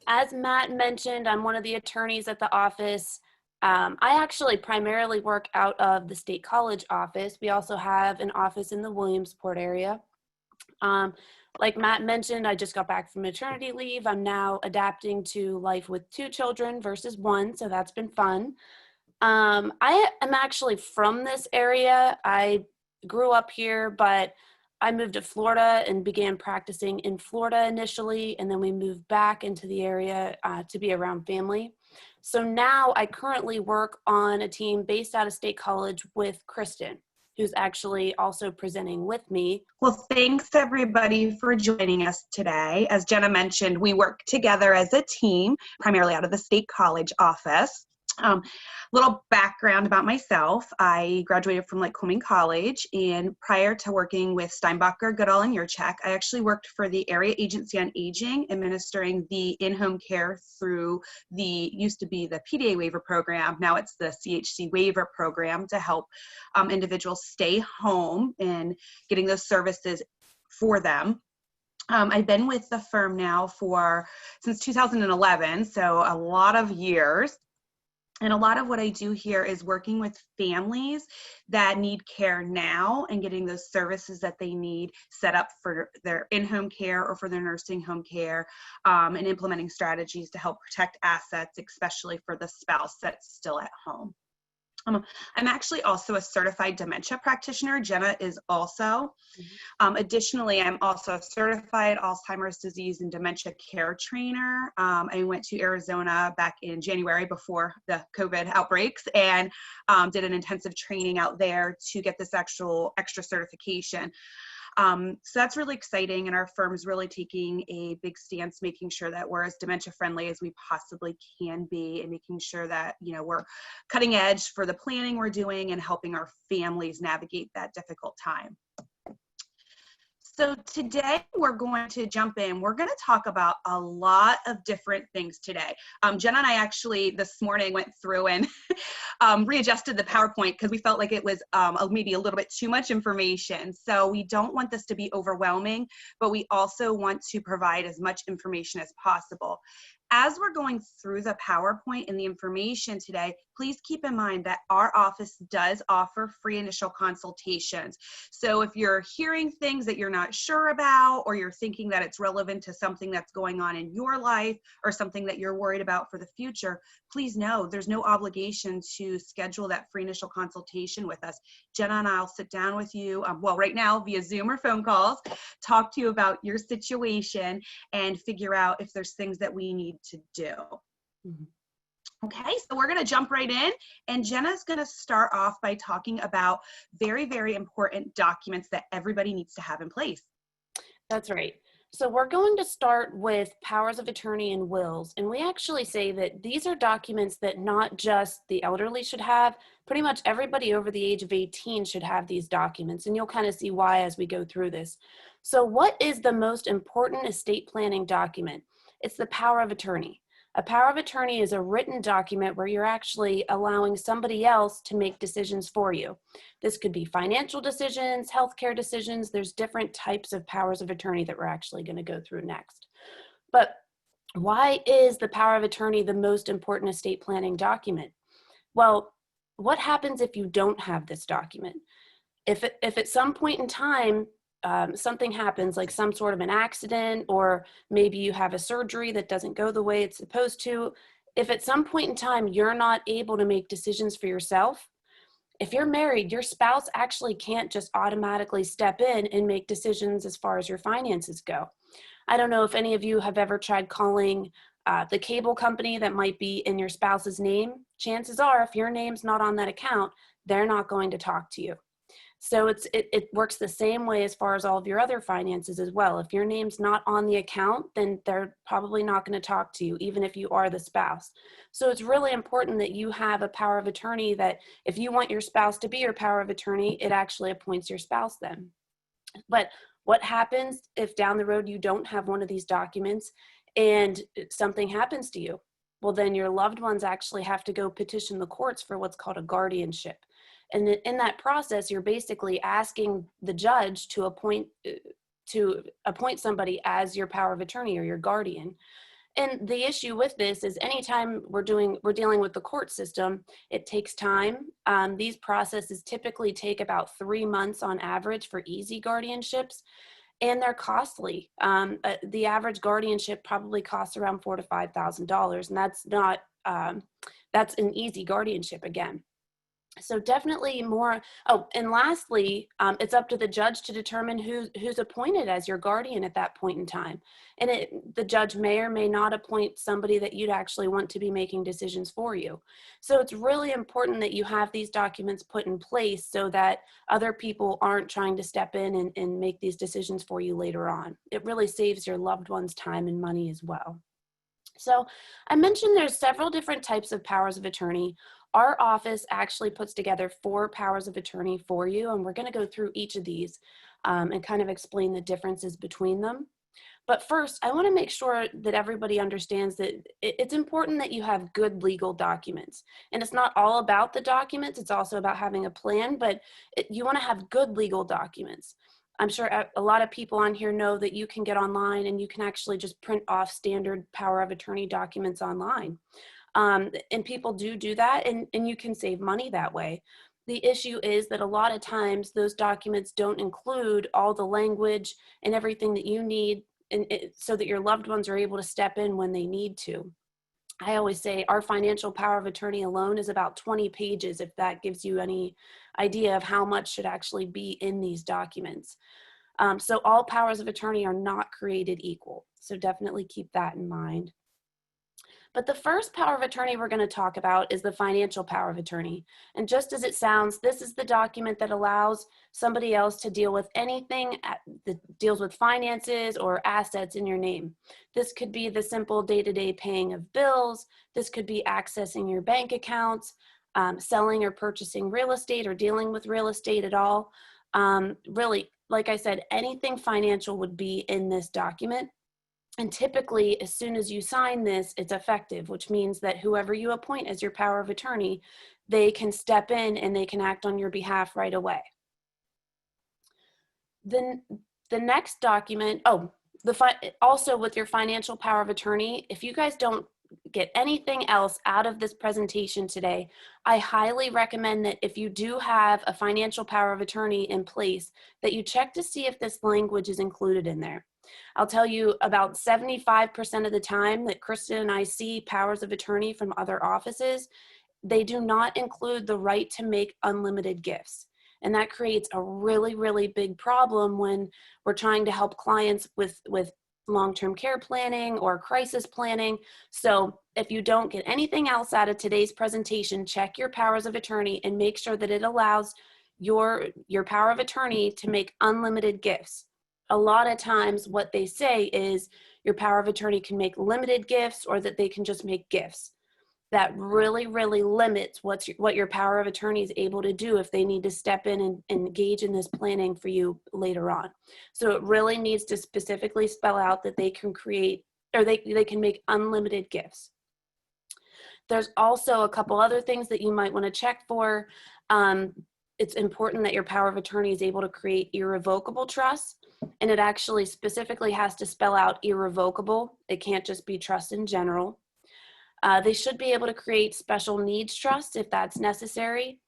As Matt mentioned, I'm one of the attorneys at the office. I actually primarily work out of the State College office. We also have an office in the Williamsport area. Like Matt mentioned, I just got back from maternity leave. I'm now adapting to life with 2 children versus 1, so that's been fun. I am actually from this area. I grew up here, but I moved to Florida and began practicing in Florida initially, and then we moved back into the area to be around family. So now I currently work on a team based out of State College with Kristin, who's actually also presenting with me. Well, thanks everybody for joining us today. As Jenna mentioned, we work together as a team, primarily out of the State College office. Little background about myself. I graduated from Lycoming College, and prior to working with Steinbacher, Goodall, and Yurchak, I actually worked for the Area Agency on Aging, administering the in-home care through used to be the PDA waiver program. Now it's the CHC waiver program to help individuals stay home and getting those services for them. I've been with the firm now since 2011, so a lot of years. And a lot of what I do here is working with families that need care now and getting those services that they need set up for their in-home care or for their nursing home care, and implementing strategies to help protect assets, especially for the spouse that's still at home. I'm actually also a certified dementia practitioner. Jenna is also. Additionally, I'm also a certified Alzheimer's disease and dementia care trainer. I went to Arizona back in January before the COVID outbreaks and did an intensive training out there to get this actual extra certification. So that's really exciting, and our firm's really taking a big stance, making sure that we're as dementia friendly as we possibly can be, and making sure that, we're cutting edge for the planning we're doing and helping our families navigate that difficult time. So today we're going to jump in. We're going to talk about a lot of different things today. Jenna and I actually this morning went through and readjusted the PowerPoint because we felt like it was maybe a little bit too much information. So we don't want this to be overwhelming, but we also want to provide as much information as possible. As we're going through the PowerPoint and the information today, please keep in mind that our office does offer free initial consultations. So if you're hearing things that you're not sure about, or you're thinking that it's relevant to something that's going on in your life or something that you're worried about for the future, please know there's no obligation to schedule that free initial consultation with us. Jenna and I will sit down with you, right now via Zoom or phone calls, talk to you about your situation and figure out if there's things that we need to do. Okay, so we're going to jump right in, and Jenna's going to start off by talking about very, very important documents that everybody needs to have in place. That's right. So we're going to start with powers of attorney and wills, and we actually say that these are documents that not just the elderly should have, pretty much everybody over the age of 18 should have these documents, and you'll kind of see why as we go through this. So what is the most important estate planning document? It's the power of attorney. A power of attorney is a written document where you're actually allowing somebody else to make decisions for you. This could be financial decisions, healthcare decisions. There's different types of powers of attorney that we're actually going to go through next. But why is the power of attorney the most important estate planning document? Well, what happens if you don't have this document? If at some point in time, something happens, like some sort of an accident, or maybe you have a surgery that doesn't go the way it's supposed to. If at some point in time you're not able to make decisions for yourself, if you're married, your spouse actually can't just automatically step in and make decisions as far as your finances go. I don't know if any of you have ever tried calling the cable company that might be in your spouse's name. Chances are, if your name's not on that account, they're not going to talk to you. So it works the same way as far as all of your other finances as well. If your name's not on the account, then they're probably not going to talk to you, even if you are the spouse. So it's really important that you have a power of attorney, that if you want your spouse to be your power of attorney, it actually appoints your spouse then. But what happens if down the road you don't have one of these documents and something happens to you? Well, then your loved ones actually have to go petition the courts for what's called a guardianship. And in that process, you're basically asking the judge to appoint somebody as your power of attorney or your guardian. And the issue with this is anytime we're dealing with the court system, it takes time. These processes typically take about 3 months on average for easy guardianships, and they're costly. The average guardianship probably costs around $4,000 to $5,000, and that's not that's an easy guardianship again. So definitely more. Oh, and lastly, it's up to the judge to determine who's appointed as your guardian at that point in time. And the judge may or may not appoint somebody that you'd actually want to be making decisions for you. So it's really important that you have these documents put in place so that other people aren't trying to step in and make these decisions for you later on. It really saves your loved ones time and money as well. So I mentioned there's several different types of powers of attorney. Our office actually puts together 4 powers of attorney for you, and we're going to go through each of these and kind of explain the differences between them. But first, I want to make sure that everybody understands that it's important that you have good legal documents. And it's not all about the documents, it's also about having a plan, but you want to have good legal documents. I'm sure a lot of people on here know that you can get online and you can actually just print off standard power of attorney documents online. And people do that, and you can save money that way. The issue is that a lot of times those documents don't include all the language and everything that you need so that your loved ones are able to step in when they need to. I always say our financial power of attorney alone is about 20 pages, if that gives you any idea of how much should actually be in these documents. So all powers of attorney are not created equal. So definitely keep that in mind. But the first power of attorney we're going to talk about is the financial power of attorney. And just as it sounds, this is the document that allows somebody else to deal with anything that deals with finances or assets in your name. This could be the simple day-to-day paying of bills. This could be accessing your bank accounts, selling or purchasing real estate or dealing with real estate at all. Really, like I said, anything financial would be in this document. And typically, as soon as you sign this, it's effective, which means that whoever you appoint as your power of attorney, they can step in and they can act on your behalf right away. Then the next document, also with your financial power of attorney, if you guys don't get anything else out of this presentation today, I highly recommend that if you do have a financial power of attorney in place, that you check to see if this language is included in there. I'll tell you about 75% of the time that Kristin and I see powers of attorney from other offices, they do not include the right to make unlimited gifts. And that creates a really, really big problem when we're trying to help clients with long-term care planning or crisis planning. So if you don't get anything else out of today's presentation, check your powers of attorney and make sure that it allows your power of attorney to make unlimited gifts. A lot of times what they say is your power of attorney can make limited gifts or that they can just make gifts. That really, really limits what your power of attorney is able to do if they need to step in and engage in this planning for you later on. So it really needs to specifically spell out that they can create, or they can make unlimited gifts. There's also a couple other things that you might want to check for. It's important that your power of attorney is able to create irrevocable trusts, and it actually specifically has to spell out irrevocable. It can't just be trust in general. They should be able to create special needs trusts if that's necessary.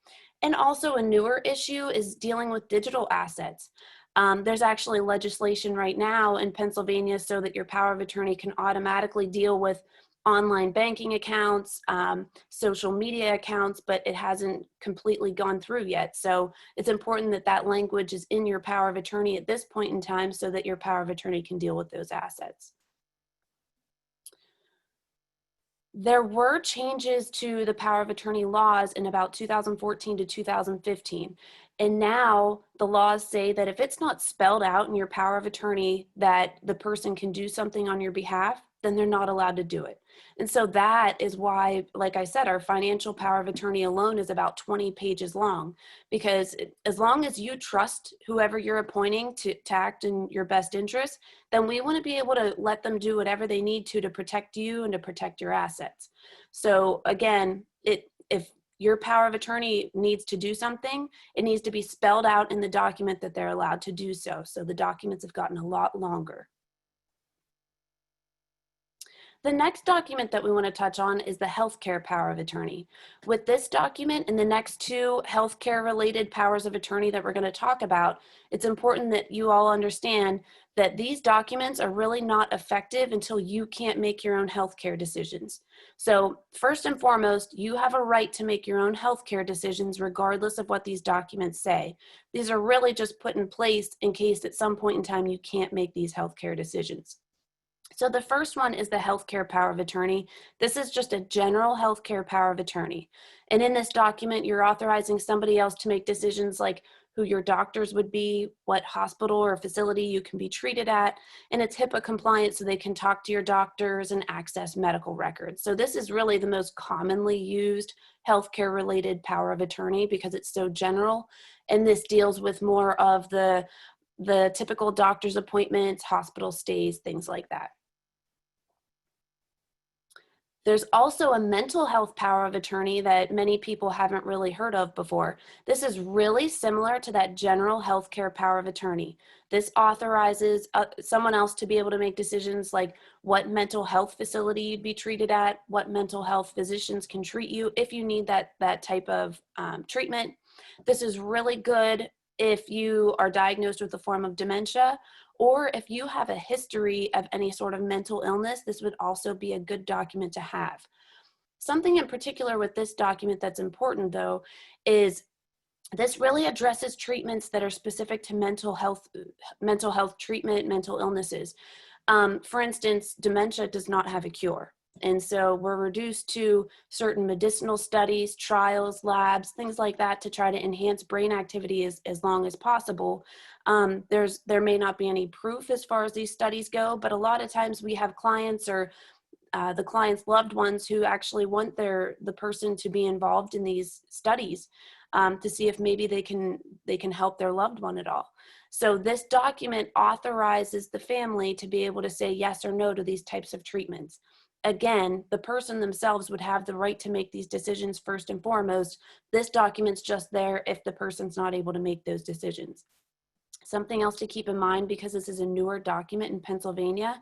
And also a newer issue is dealing with digital assets. There's actually legislation right now in Pennsylvania so that your power of attorney can automatically deal with online banking accounts, social media accounts, but it hasn't completely gone through yet. So it's important that that language is in your power of attorney at this point in time so that your power of attorney can deal with those assets. There were changes to the power of attorney laws in about 2014 to 2015. And now the laws say that if it's not spelled out in your power of attorney that the person can do something on your behalf, then they're not allowed to do it. And so that is why, like I said, our financial power of attorney alone is about 20 pages long, because as long as you trust whoever you're appointing to act in your best interest, then we want to be able to let them do whatever they need to protect you and to protect your assets. So again, if your power of attorney needs to do something, it needs to be spelled out in the document that they're allowed to do so. So the documents have gotten a lot longer. The next document that we want to touch on is the healthcare power of attorney. With this document and the next two healthcare related powers of attorney that we're going to talk about, it's important that you all understand that these documents are really not effective until you can't make your own healthcare decisions. So first and foremost, you have a right to make your own healthcare decisions regardless of what these documents say. These are really just put in place in case at some point in time you can't make these healthcare decisions. So the first one is the healthcare power of attorney. This is just a general healthcare power of attorney. And in this document, you're authorizing somebody else to make decisions like who your doctors would be, what hospital or facility you can be treated at, and it's HIPAA compliant so they can talk to your doctors and access medical records. So this is really the most commonly used healthcare related power of attorney because it's so general. And this deals with more of the typical doctor's appointments, hospital stays, things like that. There's also a mental health power of attorney that many people haven't really heard of before. This is really similar to that general healthcare power of attorney. This authorizes someone else to be able to make decisions like what mental health facility you'd be treated at, what mental health physicians can treat you if you need that type of treatment. This is really good if you are diagnosed with a form of dementia, or if you have a history of any sort of mental illness, this would also be a good document to have. Something in particular with this document that's important though, is this really addresses treatments that are specific to mental health treatment, mental illnesses. For instance, dementia does not have a cure. And so we're reduced to certain medicinal studies, trials, labs, things like that to try to enhance brain activity as long as possible. There may not be any proof as far as these studies go, but a lot of times we have clients or the client's loved ones who actually want the person to be involved in these studies to see if maybe they can help their loved one at all. So this document authorizes the family to be able to say yes or no to these types of treatments. Again, the person themselves would have the right to make these decisions first and foremost. This document's just there if the person's not able to make those decisions. Something else to keep in mind, because this is a newer document in Pennsylvania,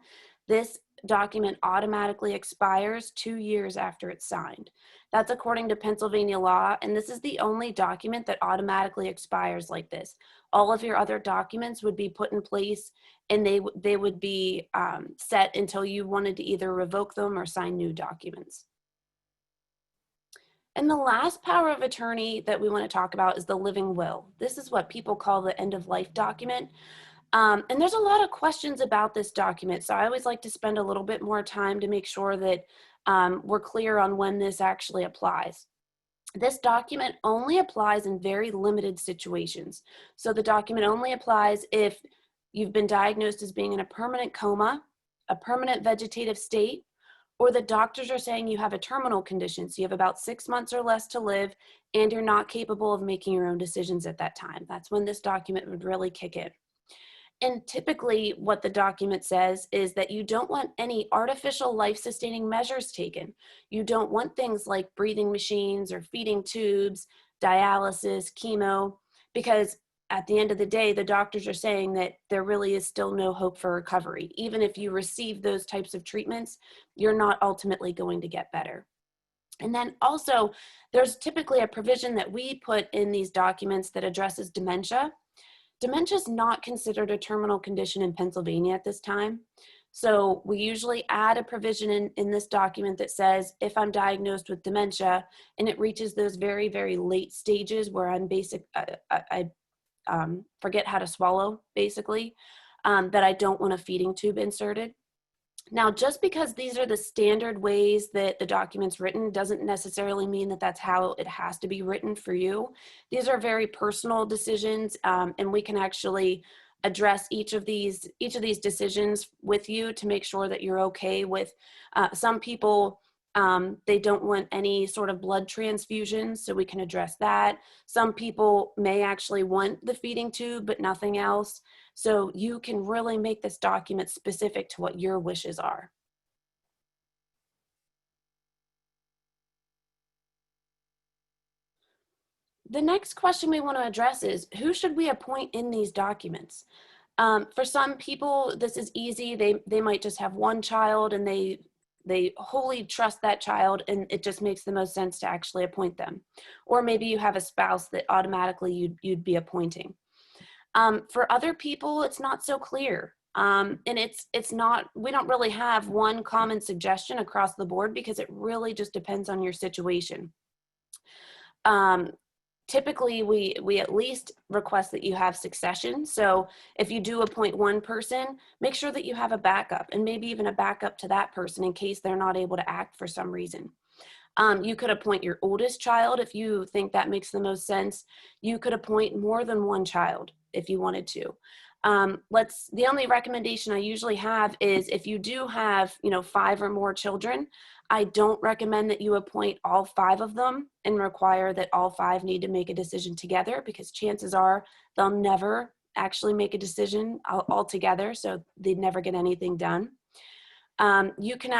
this document automatically expires 2 years after it's signed. That's according to Pennsylvania law, and this is the only document that automatically expires like this. All of your other documents would be put in place and they would be set until you wanted to either revoke them or sign new documents. And the last power of attorney that we want to talk about is the living will. This is what people call the end of life document. And there's a lot of questions about this document. So I always like to spend a little bit more time to make sure that we're clear on when this actually applies. This document only applies in very limited situations. So the document only applies if you've been diagnosed as being in a permanent coma, a permanent vegetative state, or the doctors are saying you have a terminal condition, so you have about 6 months or less to live, and you're not capable of making your own decisions at that time. That's when this document would really kick in. And typically what the document says is that you don't want any artificial life-sustaining measures taken. You don't want things like breathing machines or feeding tubes, dialysis, chemo, because at the end of the day, the doctors are saying that there really is still no hope for recovery. Even if you receive those types of treatments, you're not ultimately going to get better. And then also, there's typically a provision that we put in these documents that addresses dementia. Dementia is not considered a terminal condition in Pennsylvania at this time. So we usually add a provision in this document that says, if I'm diagnosed with dementia and it reaches those very, very late stages where I'm I forget how to swallow, basically, that I don't want a feeding tube inserted. Now, just because these are the standard ways that the document's written doesn't necessarily mean that that's how it has to be written for you. These are very personal decisions, and we can actually address each of these decisions with you to make sure that you're okay with. Some people, they don't want any sort of blood transfusions, so we can address that. Some people may actually want the feeding tube, but nothing else. So you can really make this document specific to what your wishes are. The next question we want to address is, who should we appoint in these documents? For some people, this is easy. They might just have one child and they they wholly trust that child, and it just makes the most sense to actually appoint them. Or maybe you have a spouse that automatically you'd be appointing. For other people, it's not so clear. And it's not, we don't really have one common suggestion across the board because it really just depends on your situation. Typically, we at least request that you have succession. So if you do appoint one person, make sure that you have a backup, and maybe even a backup to that person in case they're not able to act for some reason. You could appoint your oldest child if you think that makes the most sense. You could appoint more than one child if you wanted to. The only recommendation I usually have is if you do have, 5 or more children, I don't recommend that you appoint all 5 of them and require that all 5 need to make a decision together, because chances are they'll never actually make a decision all together, so they'd never get anything done. You can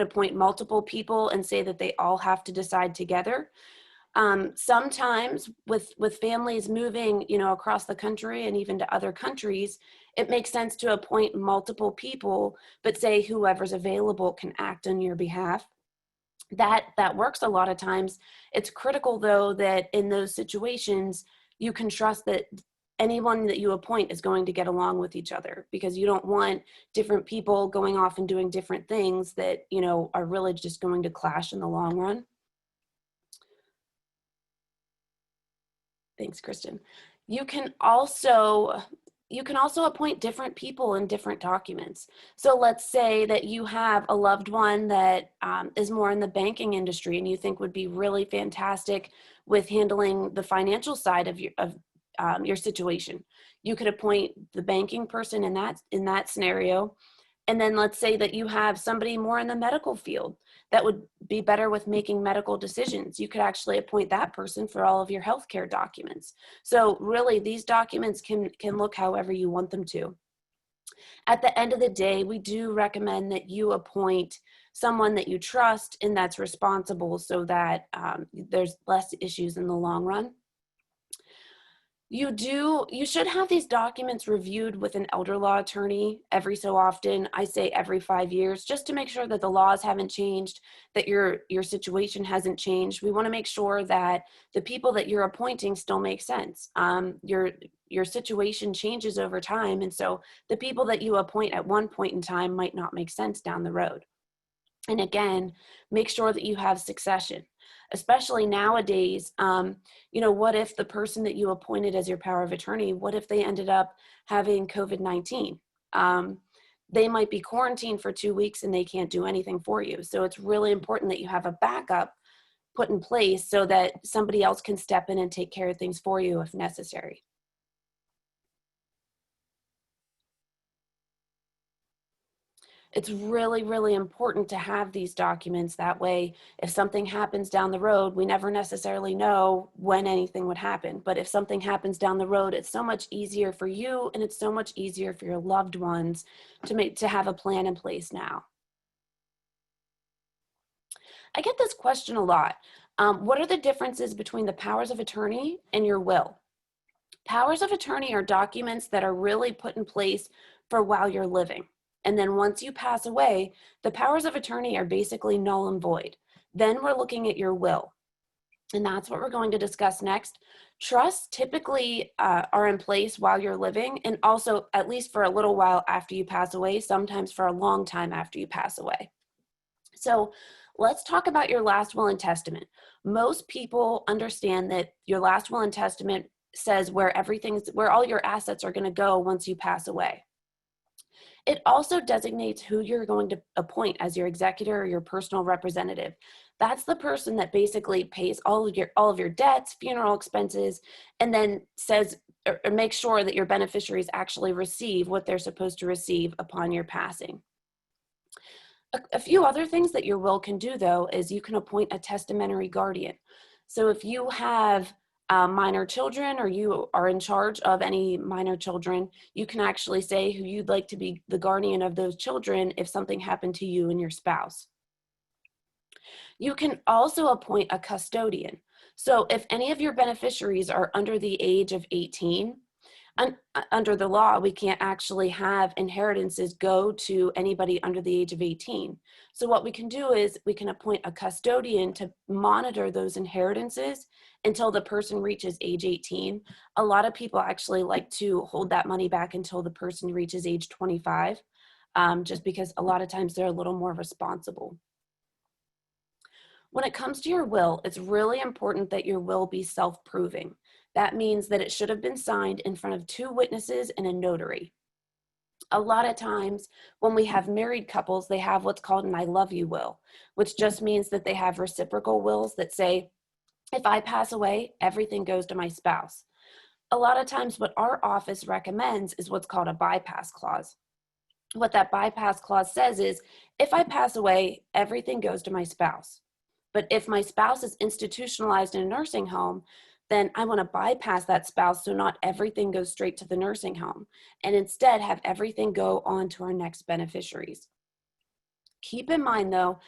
appoint multiple people and say that they all have to decide together. Sometimes with families moving, across the country and even to other countries, it makes sense to appoint multiple people, but say whoever's available can act on your behalf. That works a lot of times. It's critical, though, that in those situations, you can trust that anyone that you appoint is going to get along with each other, because you don't want different people going off and doing different things that, are really just going to clash in the long run. Thanks, Kristin. You can also appoint different people in different documents. So let's say that you have a loved one that is more in the banking industry and you think would be really fantastic with handling the financial side of your situation. You could appoint the banking person in that scenario. And then let's say that you have somebody more in the medical field that would be better with making medical decisions. You could actually appoint that person for all of your healthcare documents. So really, these documents can look however you want them to. At the end of the day, we do recommend that you appoint someone that you trust and that's responsible, so that there's less issues in the long run. You should have these documents reviewed with an elder law attorney every so often. I say every 5 years, just to make sure that the laws haven't changed, that your situation hasn't changed. We want to make sure that the people that you're appointing still make sense. Your situation changes over time, and so the people that you appoint at one point in time might not make sense down the road. And again, make sure that you have succession. Especially nowadays, what if the person that you appointed as your power of attorney, what if they ended up having COVID-19? They might be quarantined for 2 weeks and they can't do anything for you. So it's really important that you have a backup put in place so that somebody else can step in and take care of things for you if necessary. It's really, really important to have these documents. That way, if something happens down the road, we never necessarily know when anything would happen. But if something happens down the road, it's so much easier for you, and it's so much easier for your loved ones to have a plan in place now. I get this question a lot. What are the differences between the powers of attorney and your will? Powers of attorney are documents that are really put in place for while you're living. And then once you pass away, the powers of attorney are basically null and void. Then we're looking at your will. And that's what we're going to discuss next. Trusts typically are in place while you're living, and also at least for a little while after you pass away, sometimes for a long time after you pass away. So let's talk about your last will and testament. Most people understand that your last will and testament says where all your assets are going to go once you pass away. It also designates who you're going to appoint as your executor or your personal representative. That's the person that basically pays all of your debts, funeral expenses, and then says or makes sure that your beneficiaries actually receive what they're supposed to receive upon your passing. A few other things that your will can do, though, is you can appoint a testamentary guardian. So if you have minor children, or you are in charge of any minor children, you can actually say who you'd like to be the guardian of those children if something happened to you and your spouse. You can also appoint a custodian. So if any of your beneficiaries are under the age of 18, Under the law, we can't actually have inheritances go to anybody under the age of 18. So what we can do is we can appoint a custodian to monitor those inheritances until the person reaches age 18. A lot of people actually like to hold that money back until the person reaches age 25, just because a lot of times they're a little more responsible. When it comes to your will, it's really important that your will be self-proving. That means that it should have been signed in front of 2 witnesses and a notary. A lot of times when we have married couples, they have what's called an I love you will, which just means that they have reciprocal wills that say, if I pass away, everything goes to my spouse. A lot of times what our office recommends is what's called a bypass clause. What that bypass clause says is, if I pass away, everything goes to my spouse. But if my spouse is institutionalized in a nursing home, then I want to bypass that spouse so not everything goes straight to the nursing home, and instead have everything go on to our next beneficiaries. Keep in mind though,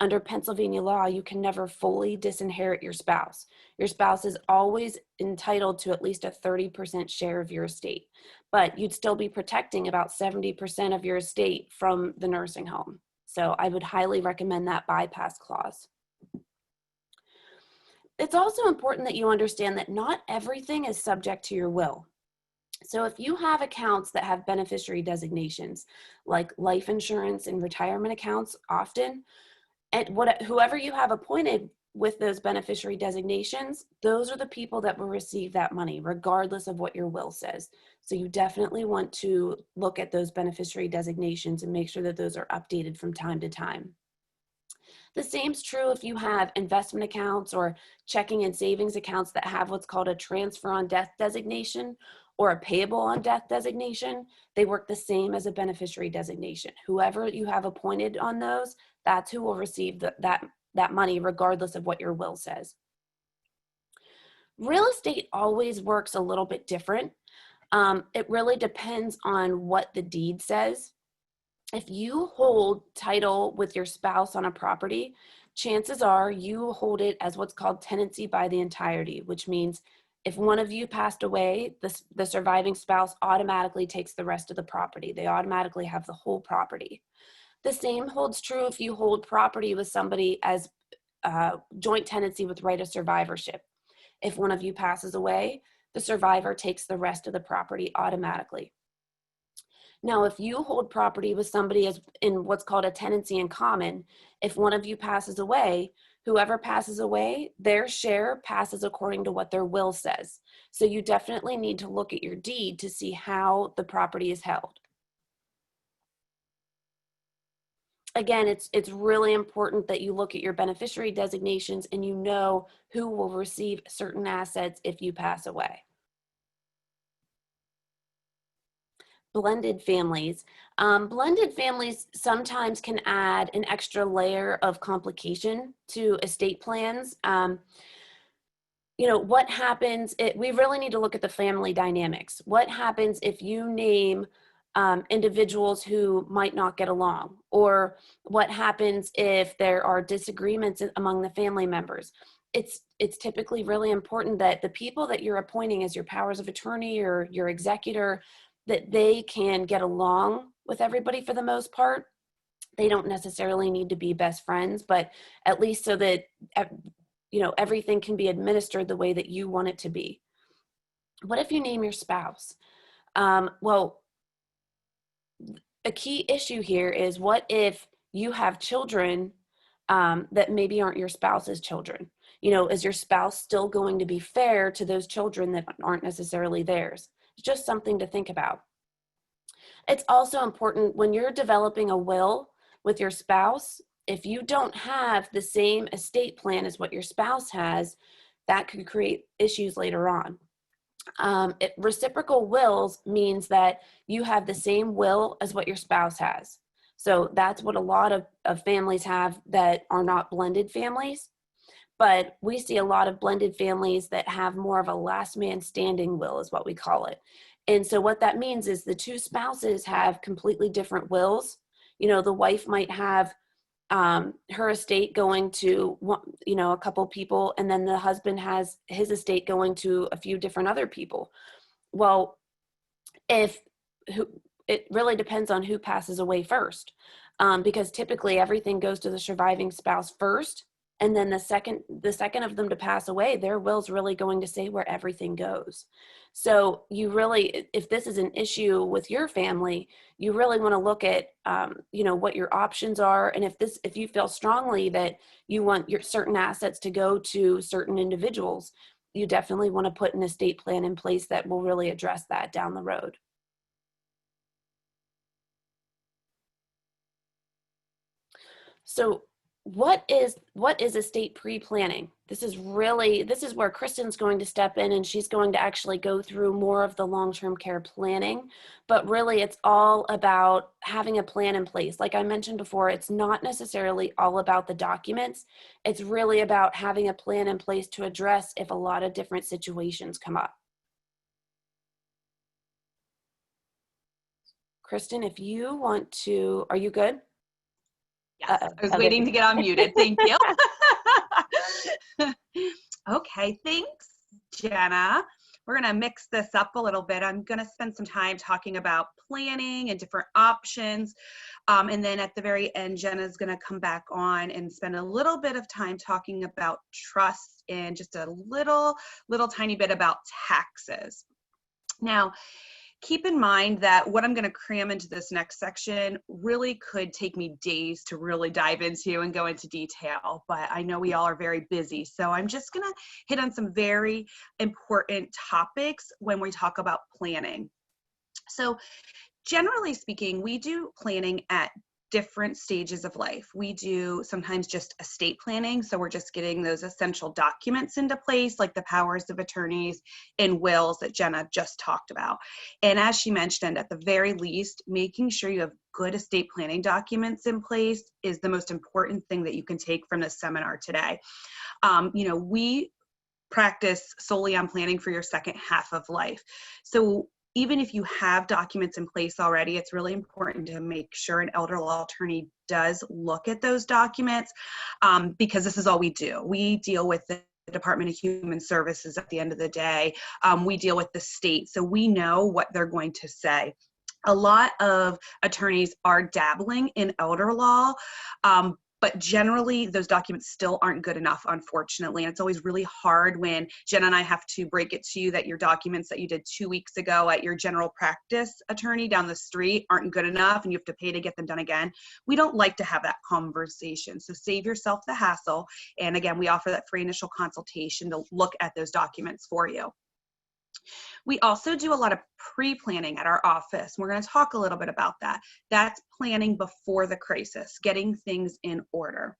under Pennsylvania law, you can never fully disinherit your spouse. Your spouse is always entitled to at least a 30% share of your estate, but you'd still be protecting about 70% of your estate from the nursing home. So I would highly recommend that bypass clause. It's also important that you understand that not everything is subject to your will. So if you have accounts that have beneficiary designations, like life insurance and retirement accounts often, and whoever you have appointed with those beneficiary designations, those are the people that will receive that money, regardless of what your will says. So you definitely want to look at those beneficiary designations and make sure that those are updated from time to time. The same is true if you have investment accounts or checking and savings accounts that have what's called a transfer on death designation or a payable on death designation. They work the same as a beneficiary designation. Whoever you have appointed on those, that's who will receive that money regardless of what your will says. Real estate always works a little bit different. It really depends on what the deed says. If you hold title with your spouse on a property, chances are you hold it as what's called tenancy by the entirety, which means if one of you passed away, the surviving spouse automatically takes the rest of the property. They automatically have the whole property. The same holds true if you hold property with somebody as joint tenancy with right of survivorship. If one of you passes away, the survivor takes the rest of the property automatically. Now, if you hold property with somebody as in what's called a tenancy in common, if one of you passes away, whoever passes away, their share passes according to what their will says. So you definitely need to look at your deed to see how the property is held. Again, it's really important that you look at your beneficiary designations and you know who will receive certain assets if you pass away. Blended families. Blended families sometimes can add an extra layer of complication to estate plans. What happens, we really need to look at the family dynamics. What happens if you name individuals who might not get along? Or what happens if there are disagreements among the family members? It's typically really important that the people that you're appointing as your powers of attorney or your executor, that they can get along with everybody for the most part. They don't necessarily need to be best friends, but at least so that everything can be administered the way that you want it to be. What if you name your spouse? Well, a key issue here is, what if you have children that maybe aren't your spouse's children? Is your spouse still going to be fair to those children that aren't necessarily theirs? It's just something to think about. It's also important when you're developing a will with your spouse, if you don't have the same estate plan as what your spouse has, that could create issues later on. Reciprocal wills means that you have the same will as what your spouse has. So that's what a lot of families have that are not blended families. But we see a lot of blended families that have more of a last man standing will, is what we call it. And so what that means is the two spouses have completely different wills. The wife might have her estate going to a couple people, and then the husband has his estate going to a few different other people. Well, if who, it really depends on who passes away first, because typically everything goes to the surviving spouse first, and then the second of them to pass away, their will's really going to say where everything goes. So you really, if this is an issue with your family, you really want to look at what your options are, and if you feel strongly that you want your certain assets to go to certain individuals, you definitely want to put an estate plan in place that will really address that down the road. So what is estate pre-planning? This is where Kristin's going to step in, and she's going to actually go through more of the long-term care planning, but really it's all about having a plan in place. Like I mentioned before, it's not necessarily all about the documents. It's really about having a plan in place to address if a lot of different situations come up. Kristin, if you want to, are you good? Yes, I was waiting to get unmuted. Thank you. Okay, thanks, Jenna. We're going to mix this up a little bit. I'm going to spend some time talking about planning and different options. And then at the very end, Jenna's going to come back on and spend a little bit of time talking about trust and just a little tiny bit about taxes. Now, keep in mind that what I'm going to cram into this next section really could take me days to really dive into and go into detail, but I know we all are very busy. So I'm just going to hit on some very important topics when we talk about planning. So generally speaking, we do planning at different stages of life. We do sometimes just estate planning. So we're just getting those essential documents into place, like the powers of attorneys and wills that Jenna just talked about. And as she mentioned, at the very least, making sure you have good estate planning documents in place is the most important thing that you can take from this seminar today. We practice solely on planning for your second half of life. So even if you have documents in place already, it's really important to make sure an elder law attorney does look at those documents, because this is all we do. We deal with the Department of Human Services at the end of the day. We deal with the state, so we know what they're going to say. A lot of attorneys are dabbling in elder law, but generally those documents still aren't good enough, unfortunately. And it's always really hard when Jenna and I have to break it to you that your documents that you did 2 weeks ago at your general practice attorney down the street aren't good enough and you have to pay to get them done again. We don't like to have that conversation. So save yourself the hassle. And again, we offer that free initial consultation to look at those documents for you. We also do a lot of pre-planning at our office. We're going to talk a little bit about that. That's planning before the crisis, getting things in order.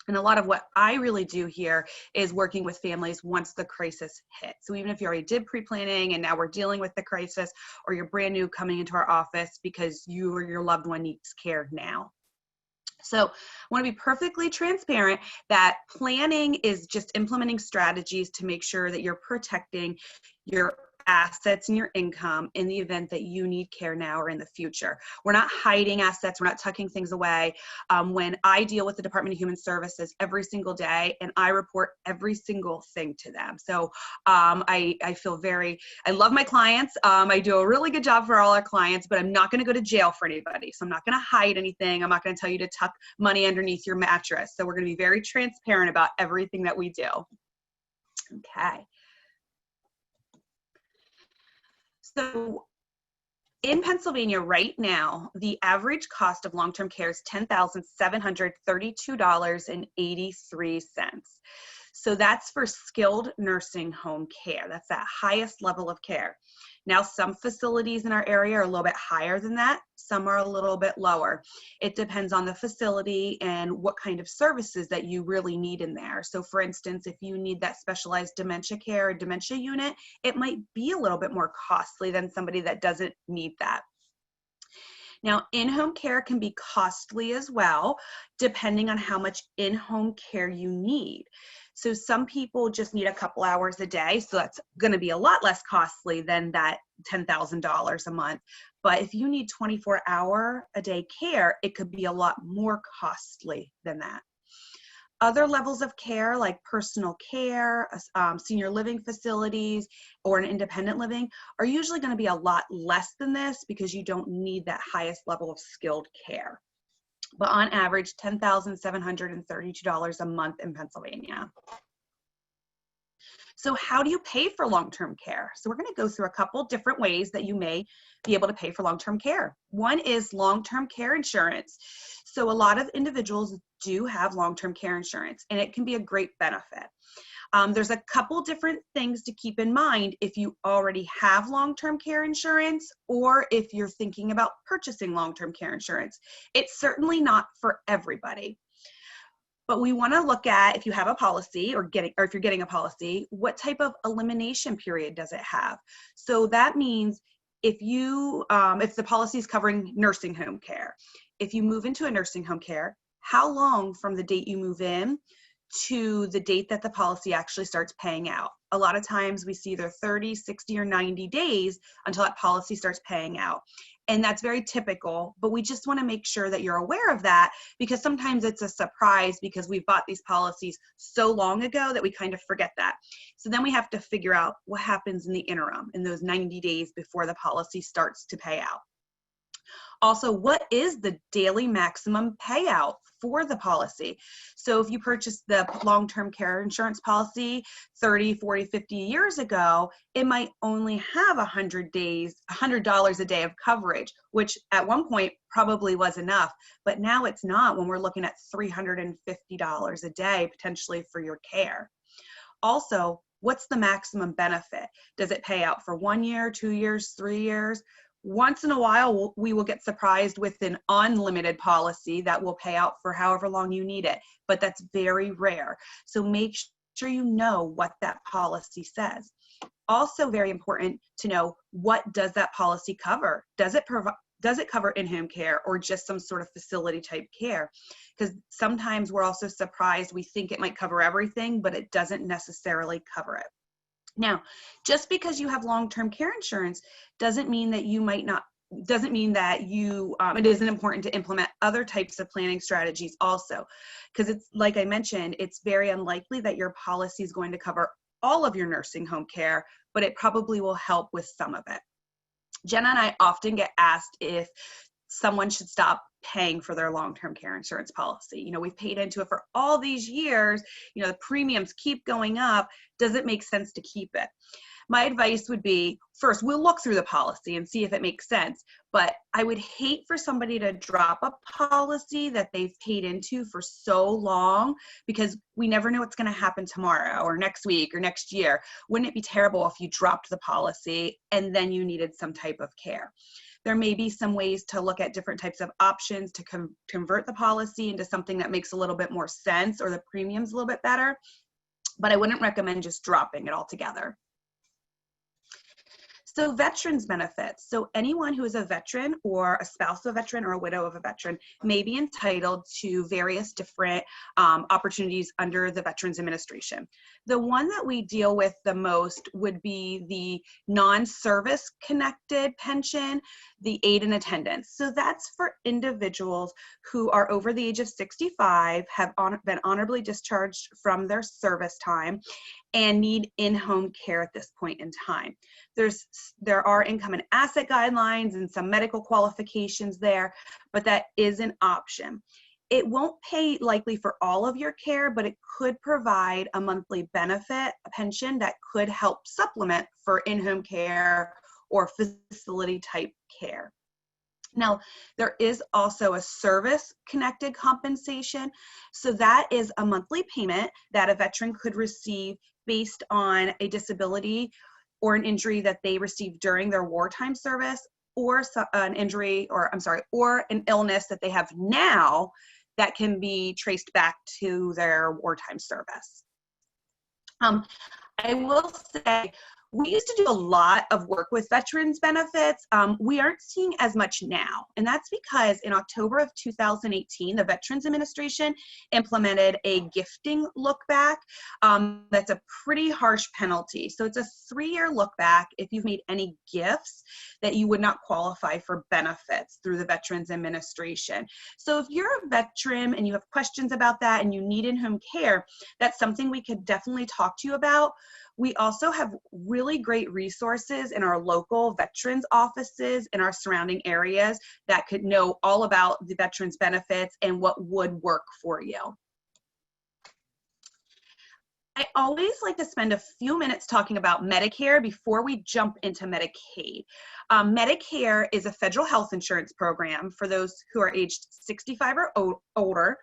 And a lot of what I really do here is working with families once the crisis hits. So even if you already did pre-planning and now we're dealing with the crisis, or you're brand new coming into our office because you or your loved one needs care now. So I want to be perfectly transparent that planning is just implementing strategies to make sure that you're protecting your assets and your income in the event that you need care now or in the future. We're not hiding assets. We're not tucking things away. When I deal with the Department of Human Services every single day, and I report every single thing to them. So I love my clients. I do a really good job for all our clients, but I'm not going to go to jail for anybody. So I'm not going to hide anything. I'm not going to tell you to tuck money underneath your mattress. So we're going to be very transparent about everything that we do. Okay. So in Pennsylvania right now, the average cost of long-term care is $10,732.83. So that's for skilled nursing home care. That's that highest level of care. Now, some facilities in our area are a little bit higher than that. Some are a little bit lower. It depends on the facility and what kind of services that you really need in there. So for instance, if you need that specialized dementia care or dementia unit, it might be a little bit more costly than somebody that doesn't need that. Now, in-home care can be costly as well, depending on how much in-home care you need. So some people just need a couple hours a day, so that's going to be a lot less costly than that $10,000 a month. But if you need 24-hour-a-day care, it could be a lot more costly than that. Other levels of care like personal care, senior living facilities, or an independent living are usually going to be a lot less than this because you don't need that highest level of skilled care. But on average, $10,732 a month in Pennsylvania. So how do you pay for long-term care? So we're going to go through a couple different ways that you may be able to pay for long-term care. One is long-term care insurance. So a lot of individuals do have long-term care insurance, and it can be a great benefit. There's a couple different things to keep in mind if you already have long-term care insurance or if you're thinking about purchasing long-term care insurance. It's certainly not for everybody. But we want to look at, if you have a policy or if you're getting a policy, what type of elimination period does it have? So that means if the policy is covering nursing home care, if you move into a nursing home care, how long from the date you move in to the date that the policy actually starts paying out? A lot of times we see either 30, 60, or 90 days until that policy starts paying out. And that's very typical, but we just want to make sure that you're aware of that because sometimes it's a surprise because we've bought these policies so long ago that we kind of forget that. So then we have to figure out what happens in the interim, in those 90 days before the policy starts to pay out. Also, what is the daily maximum payout for the policy? So if you purchased the long-term care insurance policy 30, 40, 50 years ago, it might only have $100 a day of coverage, which at one point probably was enough, but now it's not when we're looking at $350 a day potentially for your care. Also, what's the maximum benefit? Does it pay out for 1 year, 2 years, 3 years? Once in a while, we will get surprised with an unlimited policy that will pay out for however long you need it, but that's very rare. So make sure you know what that policy says. Also very important to know, what does that policy cover? Does it cover in-home care or just some sort of facility type care? Because sometimes we're also surprised. We think it might cover everything, but it doesn't necessarily cover it. Now, just because you have long-term care insurance doesn't mean that it isn't important to implement other types of planning strategies also. Because it's, like I mentioned, it's very unlikely that your policy is going to cover all of your nursing home care, but it probably will help with some of it. Jenna and I often get asked if someone should stop paying for their long-term care insurance policy. You know, we've paid into it for all these years, you know, the premiums keep going up. Does it make sense to keep it? My advice would be, first, we'll look through the policy and see if it makes sense, but I would hate for somebody to drop a policy that they've paid into for so long because we never know what's going to happen tomorrow or next week or next year. Wouldn't it be terrible if you dropped the policy and then you needed some type of care? There may be some ways to look at different types of options to convert the policy into something that makes a little bit more sense or the premium's a little bit better, but I wouldn't recommend just dropping it altogether. So veterans benefits. So anyone who is a veteran or a spouse of a veteran or a widow of a veteran may be entitled to various different opportunities under the Veterans Administration. The one that we deal with the most would be the non-service connected pension, the aid and attendance. So that's for individuals who are over the age of 65, have been honorably discharged from their service time, and need in-home care at this point in time. There are income and asset guidelines and some medical qualifications there, but that is an option. It won't pay likely for all of your care, but it could provide a monthly benefit, a pension that could help supplement for in-home care or facility type care. Now, there is also a service-connected compensation. So that is a monthly payment that a veteran could receive based on a disability or an injury that they received during their wartime service, or an injury, or an illness that they have now that can be traced back to their wartime service. I will say, We used to do a lot of work with veterans benefits. We aren't seeing as much now, and that's because in October of 2018, the Veterans Administration implemented a gifting look back. That's a pretty harsh penalty. So it's a 3-year look back if you've made any gifts that you would not qualify for benefits through the Veterans Administration. So if you're a veteran and you have questions about that and you need in-home care, that's something we could definitely talk to you about. We also have really great resources in our local veterans offices in our surrounding areas that could know all about the veterans benefits and what would work for you. I always like to spend a few minutes talking about Medicare before we jump into Medicaid. Medicare is a federal health insurance program for those who are aged 65 or older,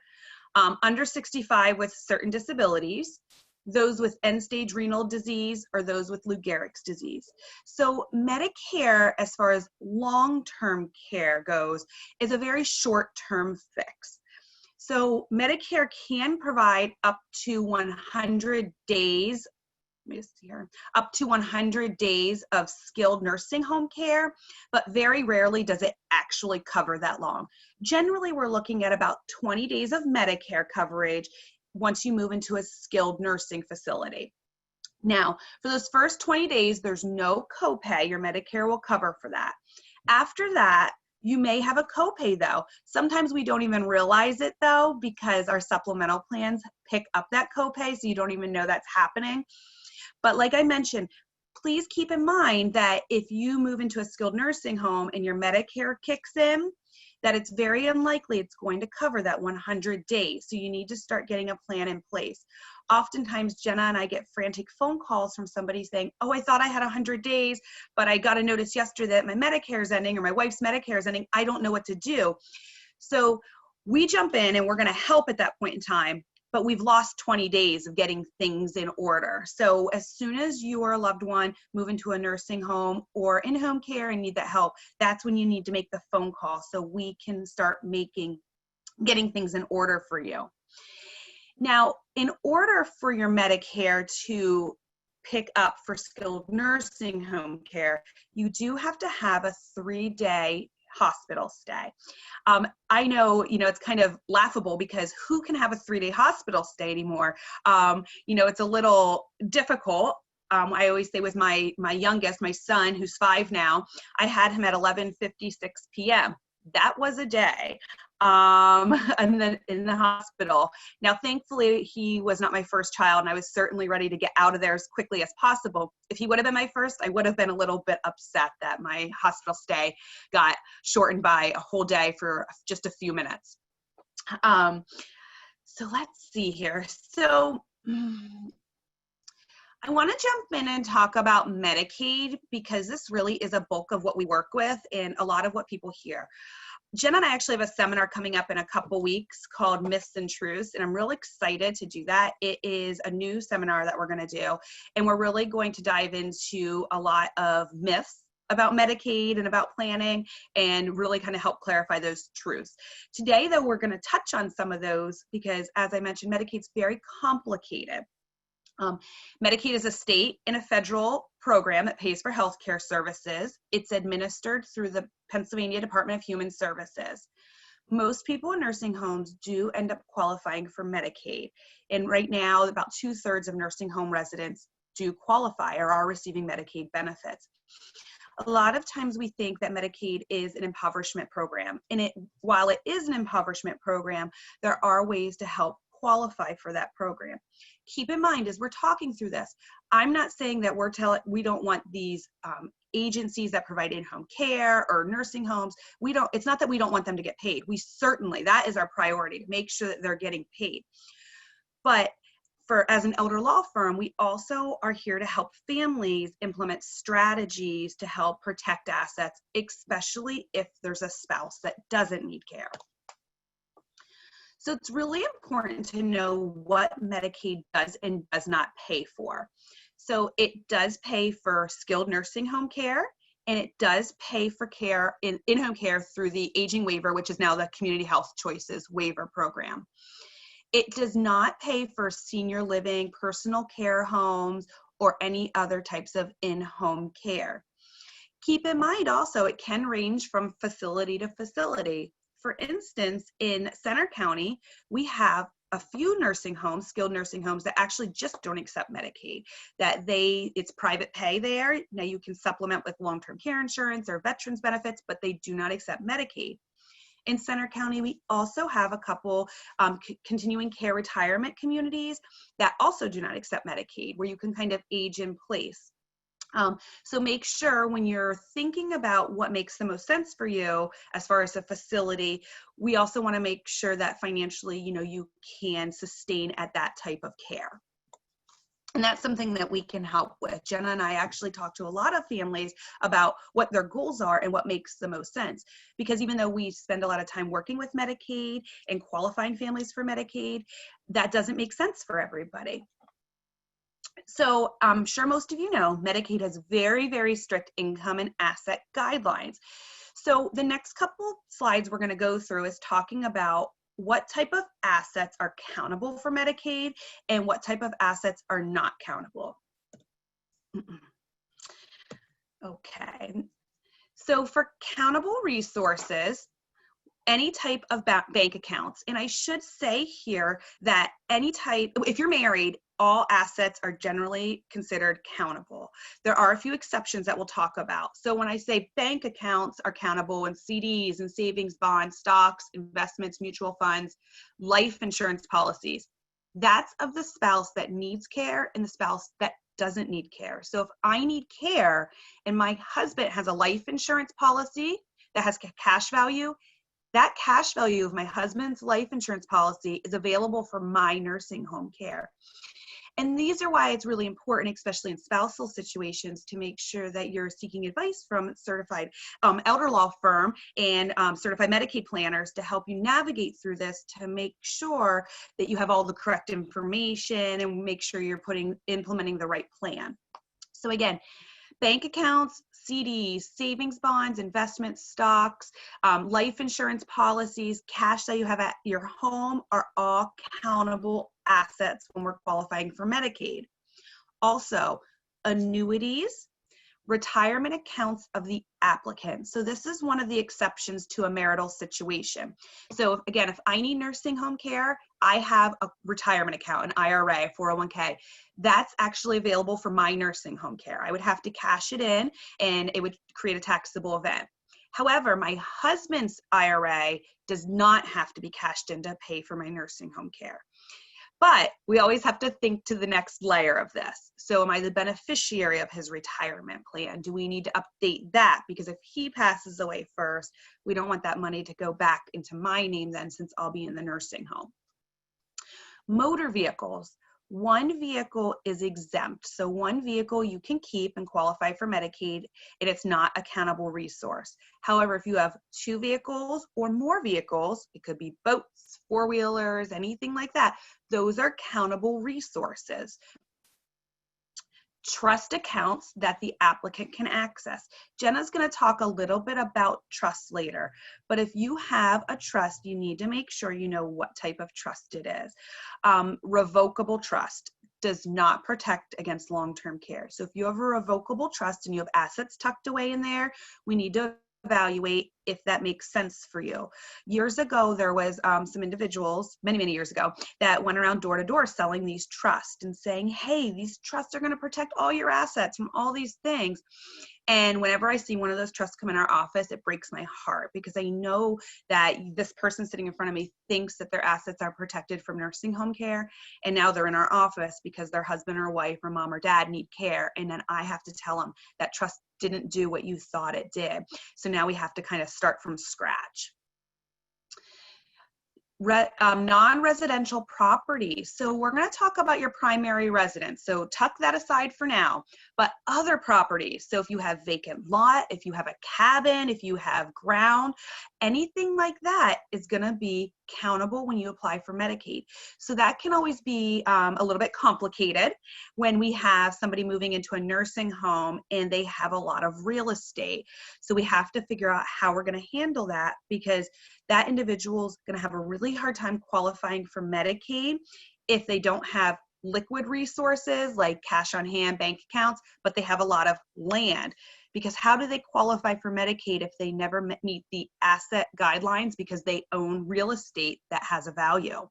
under 65 with certain disabilities, those with end-stage renal disease, or those with Lou Gehrig's disease. So Medicare, as far as long-term care goes, is a very short-term fix. So Medicare can provide up to 100 days, let me see here, up to 100 days of skilled nursing home care, but very rarely does it actually cover that long. Generally, we're looking at about 20 days of Medicare coverage once you move into a skilled nursing facility. Now, for those first 20 days, there's no copay. Your Medicare will cover for that. After that, you may have a copay though. Sometimes we don't even realize it though, because our supplemental plans pick up that copay, so you don't even know that's happening. But like I mentioned, please keep in mind that if you move into a skilled nursing home and your Medicare kicks in, that it's very unlikely it's going to cover that 100 days. So you need to start getting a plan in place. Oftentimes, Jenna and I get frantic phone calls from somebody saying, oh, I thought I had 100 days, but I got a notice yesterday that my Medicare is ending or my wife's Medicare is ending. I don't know what to do. So we jump in and we're going to help at that point in time, but we've lost 20 days of getting things in order. So as soon as your loved one move into a nursing home or in-home care and need that help, that's when you need to make the phone call so we can start getting things in order for you. Now, in order for your Medicare to pick up for skilled nursing home care, you do have to have a 3-day hospital stay. I know, it's kind of laughable because who can have a 3-day hospital stay anymore? It's a little difficult. I always say with my youngest, my son, who's 5 now, I had him at 11:56 p.m. That was a day. And then in the hospital. Now, thankfully, he was not my first child, and I was certainly ready to get out of there as quickly as possible. If he would have been my first, I would have been a little bit upset that my hospital stay got shortened by a whole day for just a few minutes. So let's see here. So I want to jump in and talk about Medicaid because this really is a bulk of what we work with and a lot of what people hear. Jenna and I actually have a seminar coming up in a couple weeks called Myths and Truths, and I'm really excited to do that. It is a new seminar that we're going to do, and we're really going to dive into a lot of myths about Medicaid and about planning and really kind of help clarify those truths. Today, though, we're going to touch on some of those because, as I mentioned, Medicaid's very complicated. Medicaid is a state and a federal program that pays for healthcare services. It's administered through the Pennsylvania Department of Human Services. Most people in nursing homes do end up qualifying for Medicaid. And right now, about 2/3 of nursing home residents do qualify or are receiving Medicaid benefits. A lot of times we think that Medicaid is an impoverishment program. And while it is an impoverishment program, there are ways to help qualify for that program. Keep in mind, as we're talking through this, I'm not saying that we don't want these agencies that provide in-home care or nursing homes. It's not that we don't want them to get paid. We certainly, that is our priority, to make sure that they're getting paid. But as an elder law firm, we also are here to help families implement strategies to help protect assets, especially if there's a spouse that doesn't need care. So it's really important to know what Medicaid does and does not pay for. So it does pay for skilled nursing home care, and it does pay for care in-home care through the aging waiver, which is now the Community Health Choices waiver program. It does not pay for senior living, personal care homes, or any other types of in-home care. Keep in mind also, it can range from facility to facility. For instance, in Center County, we have a few nursing homes, skilled nursing homes, that actually just don't accept Medicaid. It's private pay there. Now you can supplement with long-term care insurance or veterans benefits, but they do not accept Medicaid. In Center County, we also have a couple continuing care retirement communities that also do not accept Medicaid, where you can kind of age in place. So make sure when you're thinking about what makes the most sense for you as far as a facility, we also want to make sure that financially, you can sustain at that type of care. And that's something that we can help with. Jenna and I actually talk to a lot of families about what their goals are and what makes the most sense. Because even though we spend a lot of time working with Medicaid and qualifying families for Medicaid, that doesn't make sense for everybody. So I'm sure most of you know, Medicaid has very, very strict income and asset guidelines. So the next couple slides we're going to go through is talking about what type of assets are countable for Medicaid and what type of assets are not countable. Okay. So for countable resources, any type of bank accounts, and I should say here that any type, if you're married, all assets are generally considered countable. There are a few exceptions that we'll talk about. So when I say bank accounts are countable, and CDs and savings bonds, stocks, investments, mutual funds, life insurance policies, that's of the spouse that needs care and the spouse that doesn't need care. So if I need care and my husband has a life insurance policy that has cash value, that cash value of my husband's life insurance policy is available for my nursing home care. And these are why it's really important, especially in spousal situations, to make sure that you're seeking advice from certified elder law firm and certified Medicaid planners to help you navigate through this, to make sure that you have all the correct information and make sure you're implementing the right plan. So again, bank accounts, CDs, savings bonds, investments, stocks, life insurance policies, cash that you have at your home are all countable assets when we're qualifying for Medicaid. Also, annuities, retirement accounts of the applicant. So this is one of the exceptions to a marital situation. So again, if I need nursing home care, I have a retirement account, an IRA, 401k. That's actually available for my nursing home care. I would have to cash it in and it would create a taxable event. However, my husband's IRA does not have to be cashed in to pay for my nursing home care. But we always have to think to the next layer of this. So am I the beneficiary of his retirement plan? Do we need to update that? Because if he passes away first, we don't want that money to go back into my name then, since I'll be in the nursing home. Motor vehicles. One vehicle is exempt. So one vehicle you can keep and qualify for Medicaid, and it's not a countable resource. However, if you have two vehicles or more vehicles, it could be boats, four-wheelers, anything like that, those are countable resources. Trust accounts that the applicant can access. Jenna's going to talk a little bit about trust later, but if you have a trust, you need to make sure you know what type of trust it is. Revocable trust does not protect against long-term care. So if you have a revocable trust and you have assets tucked away in there, we need to evaluate if that makes sense for you. Years ago, there was some individuals, many years ago, that went around door to door selling these trusts and saying, hey, these trusts are going to protect all your assets from all these things. And whenever I see one of those trusts come in our office, it breaks my heart, because I know that this person sitting in front of me thinks that their assets are protected from nursing home care. And now they're in our office because their husband or wife or mom or dad need care. And then I have to tell them that trust didn't do what you thought it did. So now we have to kind of start from scratch. Non-residential property. So we're going to talk about your primary residence. So tuck that aside for now. But other properties, so if you have vacant lot, if you have a cabin, if you have ground, anything like that is going to be countable when you apply for Medicaid. So that can always be a little bit complicated when we have somebody moving into a nursing home and they have a lot of real estate. So we have to figure out how we're going to handle that, because that individual is going to have a really hard time qualifying for Medicaid if they don't have liquid resources like cash on hand, bank accounts, but they have a lot of land. Because how do they qualify for Medicaid if they never meet the asset guidelines because they own real estate that has a value?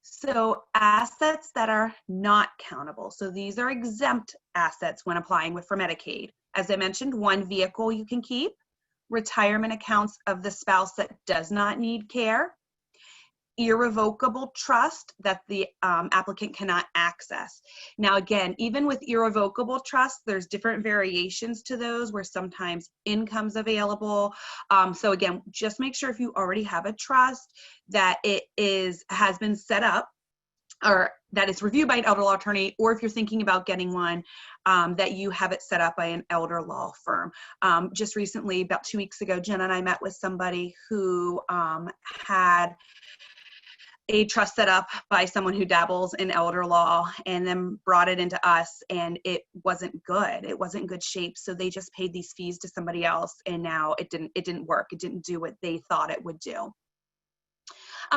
So assets that are not countable. So these are exempt assets when applying for Medicaid. As I mentioned, one vehicle you can keep, retirement accounts of the spouse that does not need care, irrevocable trust that the applicant cannot access. Now again, even with irrevocable trust, there's different variations to those where sometimes income's available. So again, just make sure if you already have a trust that it has been set up, or that it's reviewed by an elder law attorney, or if you're thinking about getting one, that you have it set up by an elder law firm. Just recently, about 2 weeks ago, Jenna and I met with somebody who had a trust set up by someone who dabbles in elder law and then brought it into us, and it wasn't good. It wasn't in good shape. So they just paid these fees to somebody else, and now it didn't work. It didn't do what they thought it would do.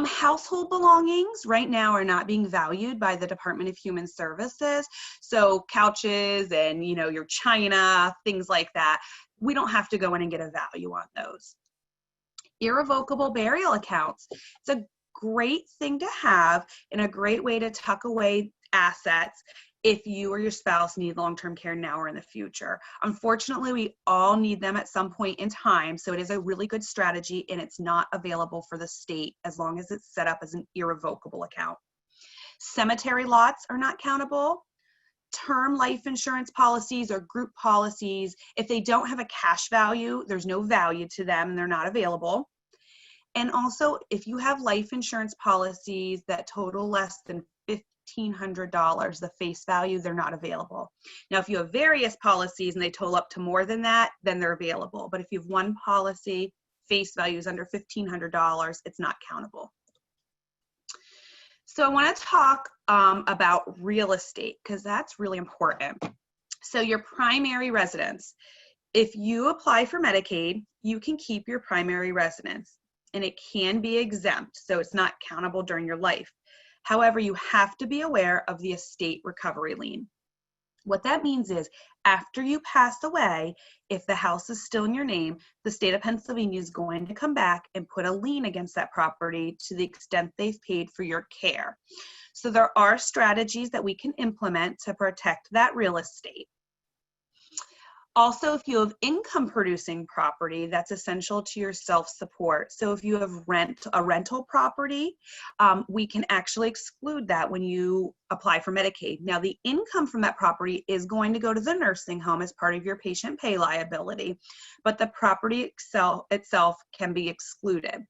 Household belongings right now are not being valued by the Department of Human Services. So couches and, your china, things like that, we don't have to go in and get a value on those. Irrevocable burial accounts. It's a great thing to have and a great way to tuck away assets if you or your spouse need long-term care now or in the future. Unfortunately, we all need them at some point in time, so it is a really good strategy, and it's not available for the state as long as it's set up as an irrevocable account. Cemetery lots are not countable. Term life insurance policies or group policies, if they don't have a cash value, there's no value to them and they're not available. And also, if you have life insurance policies that total less than $1,500, the face value, they're not available. Now, if you have various policies and they total up to more than that, then they're available. But if you have one policy, face value is under $1,500, it's not countable. So I want to talk about real estate, because that's really important. So your primary residence, if you apply for Medicaid, you can keep your primary residence, and it can be exempt, so it's not countable during your life. However, you have to be aware of the estate recovery lien. What that means is after you pass away, if the house is still in your name, the state of Pennsylvania is going to come back and put a lien against that property to the extent they've paid for your care. So there are strategies that we can implement to protect that real estate. Also, if you have income producing property, that's essential to your self-support. So if you have a rental property, we can actually exclude that when you apply for Medicaid. Now, the income from that property is going to go to the nursing home as part of your patient pay liability, but the property itself can be excluded.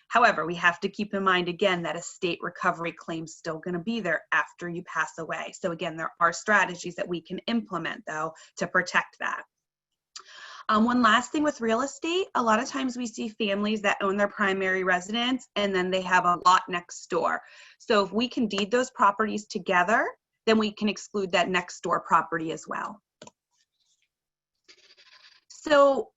However, we have to keep in mind, again, that estate recovery claim is still going to be there after you pass away. So again, there are strategies that we can implement, though, to protect that. One last thing with real estate, a lot of times we see families that own their primary residence and then they have a lot next door. So if we can deed those properties together, then we can exclude that next door property as well. So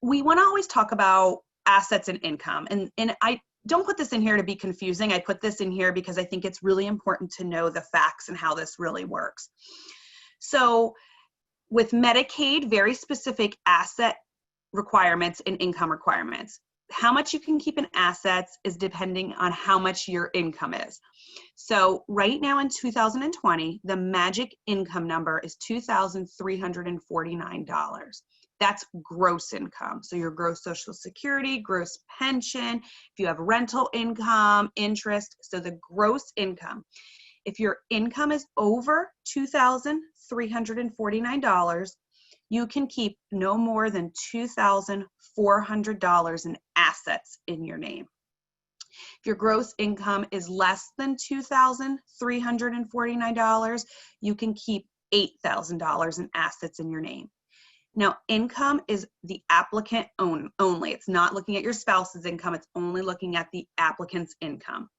we want to always talk about assets and income. And I don't put this in here to be confusing. I put this in here because I think it's really important to know the facts and how this really works. So with Medicaid, very specific asset requirements and income requirements. How much you can keep in assets is depending on how much your income is. So right now in 2020, the magic income number is $2,349. That's gross income. So your gross Social Security, gross pension, if you have rental income, interest, so the gross income. If your income is over $2,349, you can keep no more than $2,400 in assets in your name. If your gross income is less than $2,349, you can keep $8,000 in assets in your name. Now, income is the applicant only. It's not looking at your spouse's income. It's only looking at the applicant's income.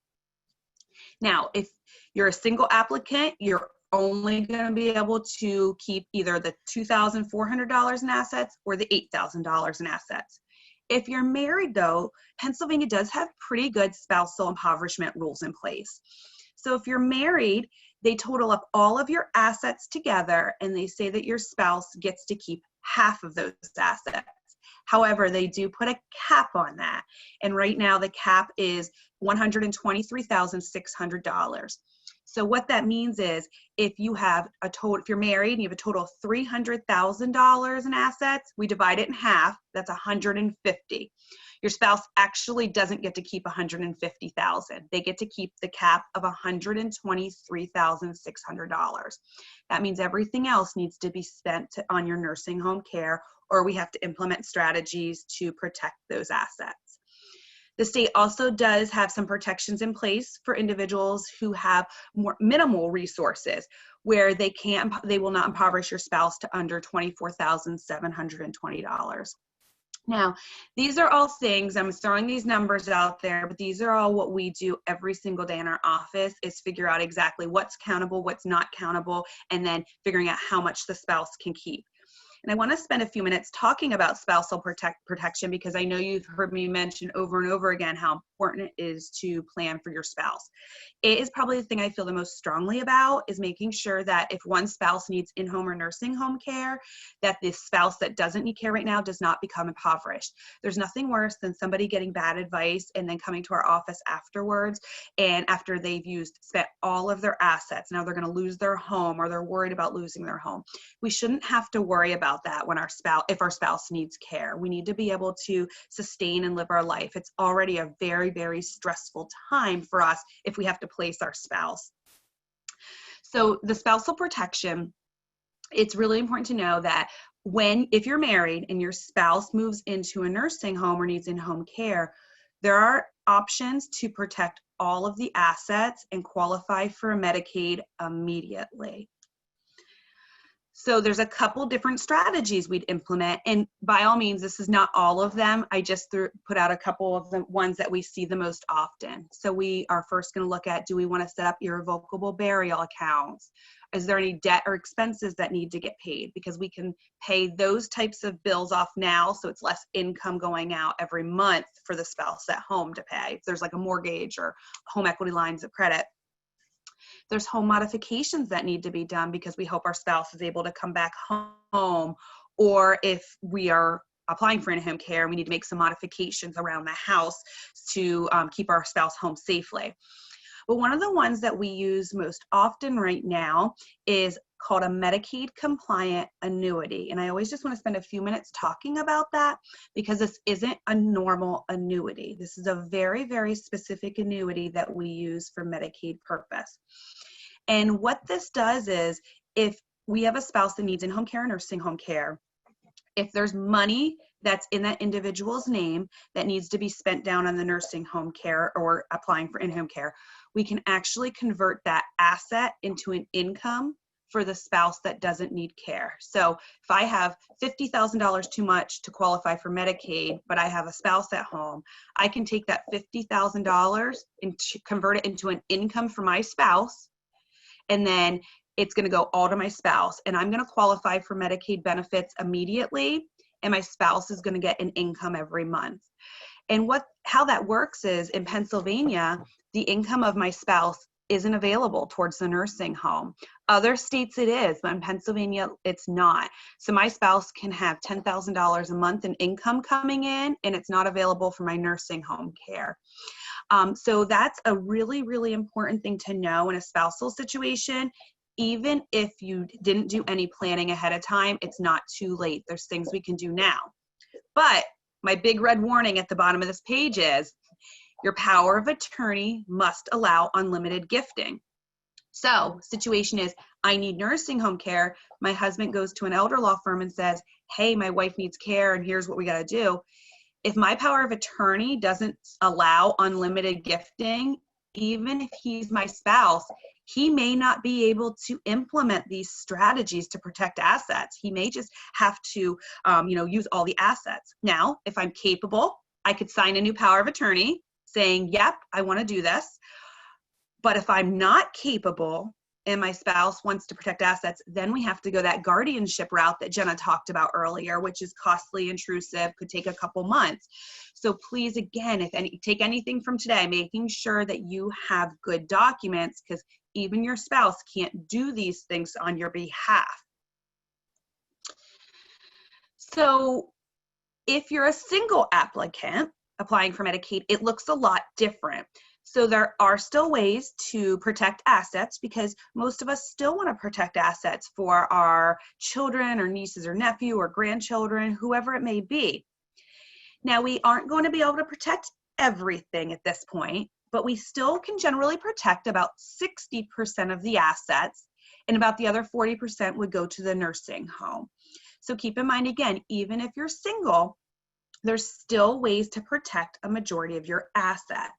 Now, if you're a single applicant, you're only going to be able to keep either the $2,400 in assets or the $8,000 in assets. If you're married though, Pennsylvania does have pretty good spousal impoverishment rules in place. So if you're married, they total up all of your assets together and they say that your spouse gets to keep half of those assets. However, they do put a cap on that. And right now the cap is $123,600. So what that means is if you're married and you have a total of $300,000 in assets, we divide it in half, that's $150,000. Your spouse actually doesn't get to keep $150,000. They get to keep the cap of $123,600. That means everything else needs to be spent on your nursing home care, or we have to implement strategies to protect those assets. The state also does have some protections in place for individuals who have more minimal resources, where they will not impoverish your spouse to under $24,720. Now, these are all things, I'm throwing these numbers out there, but these are all what we do every single day in our office, is figure out exactly what's countable, what's not countable, and then figuring out how much the spouse can keep. And I want to spend a few minutes talking about spousal protection, because I know you've heard me mention over and over again how important it is to plan for your spouse. It is probably the thing I feel the most strongly about, is making sure that if one spouse needs in-home or nursing home care, that the spouse that doesn't need care right now does not become impoverished. There's nothing worse than somebody getting bad advice and then coming to our office afterwards, and after they've spent all of their assets, now they're going to lose their home, or they're worried about losing their home. We shouldn't have to worry about that if our spouse needs care. We need to be able to sustain and live our life. It's already a very, very stressful time for us if we have to place our spouse. So the spousal protection, it's really important to know that if you're married and your spouse moves into a nursing home or needs in-home care, there are options to protect all of the assets and qualify for Medicaid immediately. So there's a couple different strategies we'd implement, and by all means, this is not all of them. I just put out a couple of the ones that we see the most often. So we are first going to look at, do we want to set up irrevocable burial accounts? Is there any debt or expenses that need to get paid? Because we can pay those types of bills off now, so it's less income going out every month for the spouse at home to pay. If there's like a mortgage or home equity lines of credit. There's home modifications that need to be done because we hope our spouse is able to come back home, or if we are applying for in-home care, we need to make some modifications around the house to keep our spouse home safely. But one of the ones that we use most often right now is called a Medicaid compliant annuity. And I always just want to spend a few minutes talking about that, because this isn't a normal annuity. This is a very, very specific annuity that we use for Medicaid purpose. And what this does is, if we have a spouse that needs in-home care or nursing home care, if there's money that's in that individual's name that needs to be spent down on the nursing home care or applying for in-home care, we can actually convert that asset into an income for the spouse that doesn't need care. So if I have $50,000 too much to qualify for Medicaid, but I have a spouse at home, I can take that $50,000 and convert it into an income for my spouse, and then it's going to go all to my spouse, and I'm going to qualify for Medicaid benefits immediately, and my spouse is going to get an income every month. And how that works is, in Pennsylvania, the income of my spouse isn't available towards the nursing home. Other states it is, but in Pennsylvania, it's not. So my spouse can have $10,000 a month in income coming in, and it's not available for my nursing home care. So that's a really, really important thing to know in a spousal situation. Even if you didn't do any planning ahead of time, it's not too late. There's things we can do now. But my big red warning at the bottom of this page is, your power of attorney must allow unlimited gifting. So situation is, I need nursing home care. My husband goes to an elder law firm and says, hey, my wife needs care and here's what we got to do. If my power of attorney doesn't allow unlimited gifting, even if he's my spouse, he may not be able to implement these strategies to protect assets. He may just have to, use all the assets. Now, if I'm capable, I could sign a new power of attorney saying, yep, I want to do this. But if I'm not capable, and my spouse wants to protect assets, then we have to go that guardianship route that Jenna talked about earlier, which is costly, intrusive, could take a couple months. So please, again, take anything from today, making sure that you have good documents, because even your spouse can't do these things on your behalf. So if you're a single applicant applying for Medicaid, it looks a lot different. So there are still ways to protect assets, because most of us still want to protect assets for our children or nieces or nephew or grandchildren, whoever it may be. Now, we aren't going to be able to protect everything at this point, but we still can generally protect about 60% of the assets, and about the other 40% would go to the nursing home. So keep in mind, again, even if you're single, there's still ways to protect a majority of your assets.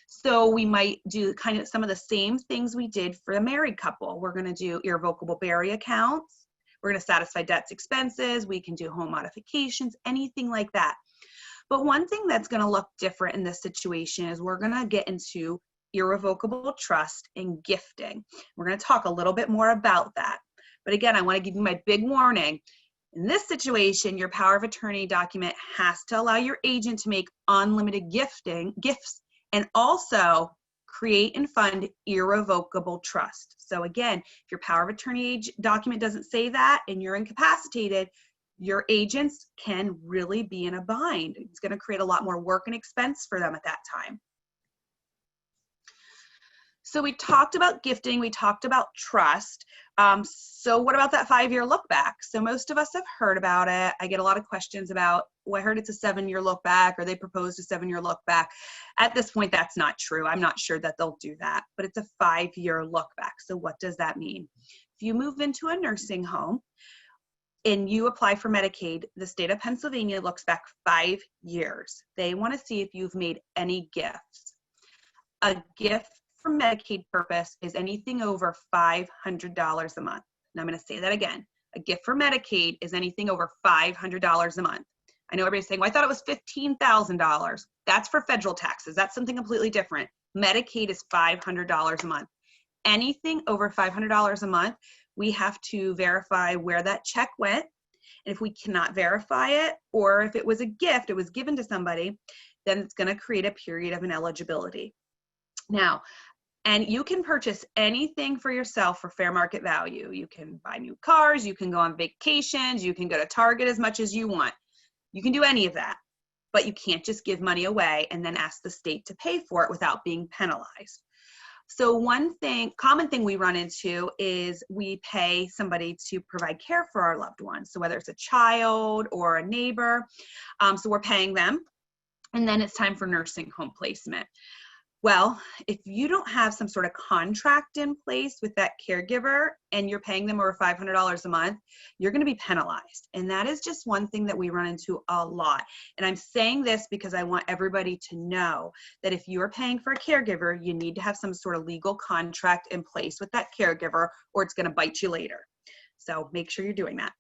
So we might do kind of some of the same things we did for the married couple. We're going to do irrevocable bury accounts. We're going to satisfy debts, expenses. We can do home modifications, anything like that. But one thing that's going to look different in this situation is we're going to get into irrevocable trust and gifting. We're going to talk a little bit more about that. But again, I want to give you my big warning. In this situation, your power of attorney document has to allow your agent to make unlimited gifts, and also create and fund irrevocable trust. So again, if your power of attorney document doesn't say that and you're incapacitated, your agents can really be in a bind. It's going to create a lot more work and expense for them at that time. So we talked about gifting, we talked about trust. So what about that 5-year look back? So most of us have heard about it. I get a lot of questions about, well, I heard it's a 7-year look back, or they proposed a 7-year look back. At this point, that's not true. I'm not sure that they'll do that, but it's a 5-year look back. So what does that mean? If you move into a nursing home and you apply for Medicaid, the state of Pennsylvania looks back 5 years. They want to see if you've made any gifts. A gift for Medicaid purpose is anything over $500 a month. And I'm going to say that again. A gift for Medicaid is anything over $500 a month. I know everybody's saying, well, I thought it was $15,000. That's for federal taxes. That's something completely different. Medicaid is $500 a month. Anything over $500 a month, we have to verify where that check went. And if we cannot verify it, or if it was a gift, it was given to somebody, then it's going to create a period of ineligibility. Now, and you can purchase anything for yourself for fair market value. You can buy new cars, you can go on vacations, you can go to Target as much as you want. You can do any of that, but you can't just give money away and then ask the state to pay for it without being penalized. So one common thing we run into is we pay somebody to provide care for our loved ones. So whether it's a child or a neighbor, so we're paying them, and then it's time for nursing home placement. Well, if you don't have some sort of contract in place with that caregiver and you're paying them over $500 a month, you're going to be penalized. And that is just one thing that we run into a lot. And I'm saying this because I want everybody to know that if you are paying for a caregiver, you need to have some sort of legal contract in place with that caregiver, or it's going to bite you later. So make sure you're doing that.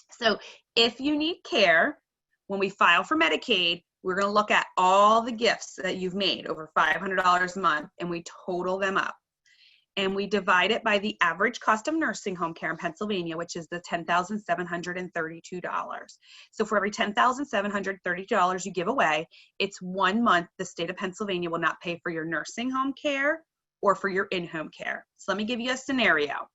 So if you need care, when we file for Medicaid, we're going to look at all the gifts that you've made over $500 a month, and we total them up. And we divide it by the average cost of nursing home care in Pennsylvania, which is the $10,732. So for every $10,732 you give away, it's 1 month the state of Pennsylvania will not pay for your nursing home care or for your in-home care. So let me give you a scenario.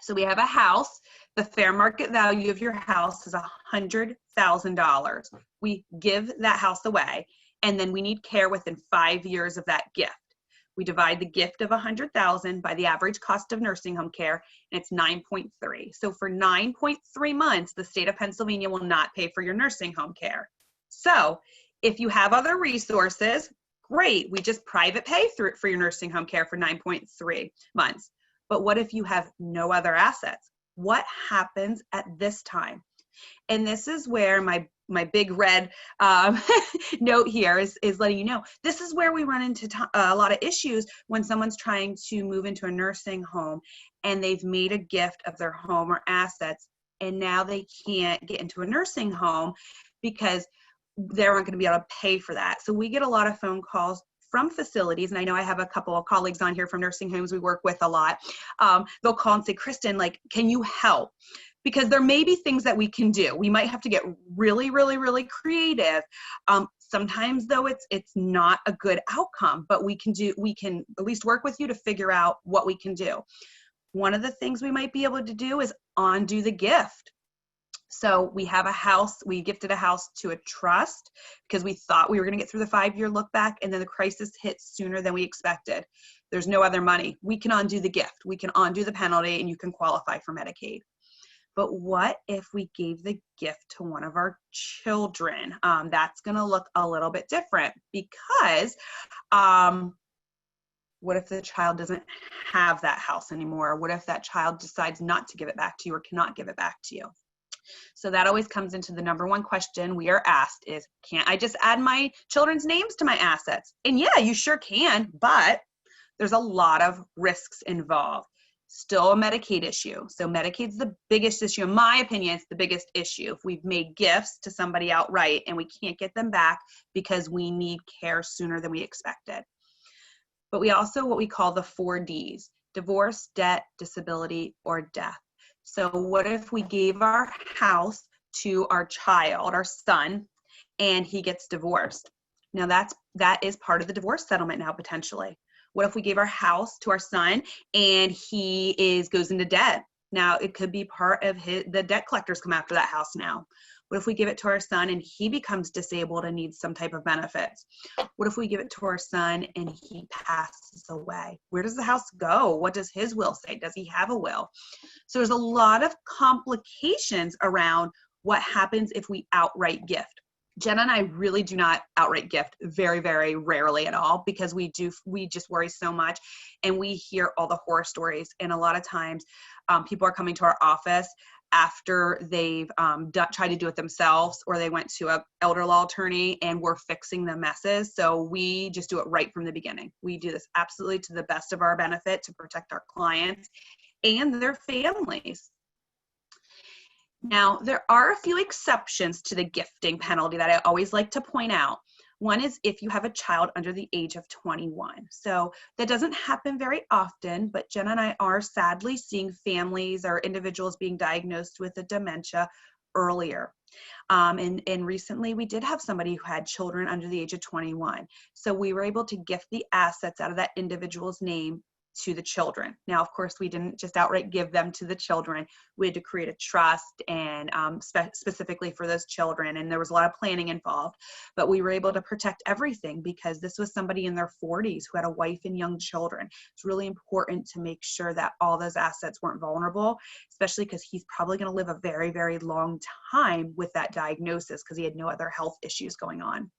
So we have a house. The fair market value of your house is $100,000. We give that house away, and then we need care within 5 years of that gift. We divide the gift of $100,000 by the average cost of nursing home care, and it's 9.3. So for 9.3 months, the state of Pennsylvania will not pay for your nursing home care. So if you have other resources, great. We just private pay through for your nursing home care for 9.3 months. But what if you have no other assets? What happens at this time? And this is where my big red note here is letting you know, this is where we run into a lot of issues when someone's trying to move into a nursing home and they've made a gift of their home or assets, and now they can't get into a nursing home because they aren't going to be able to pay for that. So we get a lot of phone calls from facilities, and I know I have a couple of colleagues on here from nursing homes we work with a lot, they'll call and say, Kristin, like, can you help? Because there may be things that we can do. We might have to get really, really, really creative. Sometimes though, it's not a good outcome, but we can at least work with you to figure out what we can do. One of the things we might be able to do is undo the gift. So we have a house, we gifted a house to a trust because we thought we were going to get through the 5-year look back, and then the crisis hit sooner than we expected. There's no other money. We can undo the gift. We can undo the penalty, and you can qualify for Medicaid. But what if we gave the gift to one of our children? That's going to look a little bit different because what if the child doesn't have that house anymore? What if that child decides not to give it back to you or cannot give it back to you? So that always comes into the number one question we are asked is, can't I just add my children's names to my assets? And yeah, you sure can, but there's a lot of risks involved. Still a Medicaid issue. So Medicaid's the biggest issue. In my opinion, it's the biggest issue. If we've made gifts to somebody outright and we can't get them back because we need care sooner than we expected. But we also what we call the 4 Ds: divorce, debt, disability, or death. So what if we gave our house to our child, our son, and he gets divorced? Now that is part of the divorce settlement now potentially. What if we gave our house to our son and he goes into debt? Now it could be part of the debt collectors come after that house now. What if we give it to our son and he becomes disabled and needs some type of benefits? What if we give it to our son and he passes away? Where does the house go? What does his will say? Does he have a will? So there's a lot of complications around what happens if we outright gift. Jenna and I really do not outright gift, very, very rarely at all, because we just worry so much and we hear all the horror stories. And a lot of times people are coming to our office after they've tried to do it themselves, or they went to an elder law attorney and we're fixing the messes. So we just do it right from the beginning. We do this absolutely to the best of our benefit to protect our clients and their families. Now, there are a few exceptions to the gifting penalty that I always like to point out. One is if you have a child under the age of 21. So that doesn't happen very often, but Jenna and I are sadly seeing families or individuals being diagnosed with a dementia earlier. And recently we did have somebody who had children under the age of 21. So we were able to gift the assets out of that individual's name to the children. Now, of course, we didn't just outright give them to the children. We had to create a trust and specifically for those children. And there was a lot of planning involved, but we were able to protect everything because this was somebody in their 40s who had a wife and young children. It's really important to make sure that all those assets weren't vulnerable, especially because he's probably going to live a very, very long time with that diagnosis because he had no other health issues going on.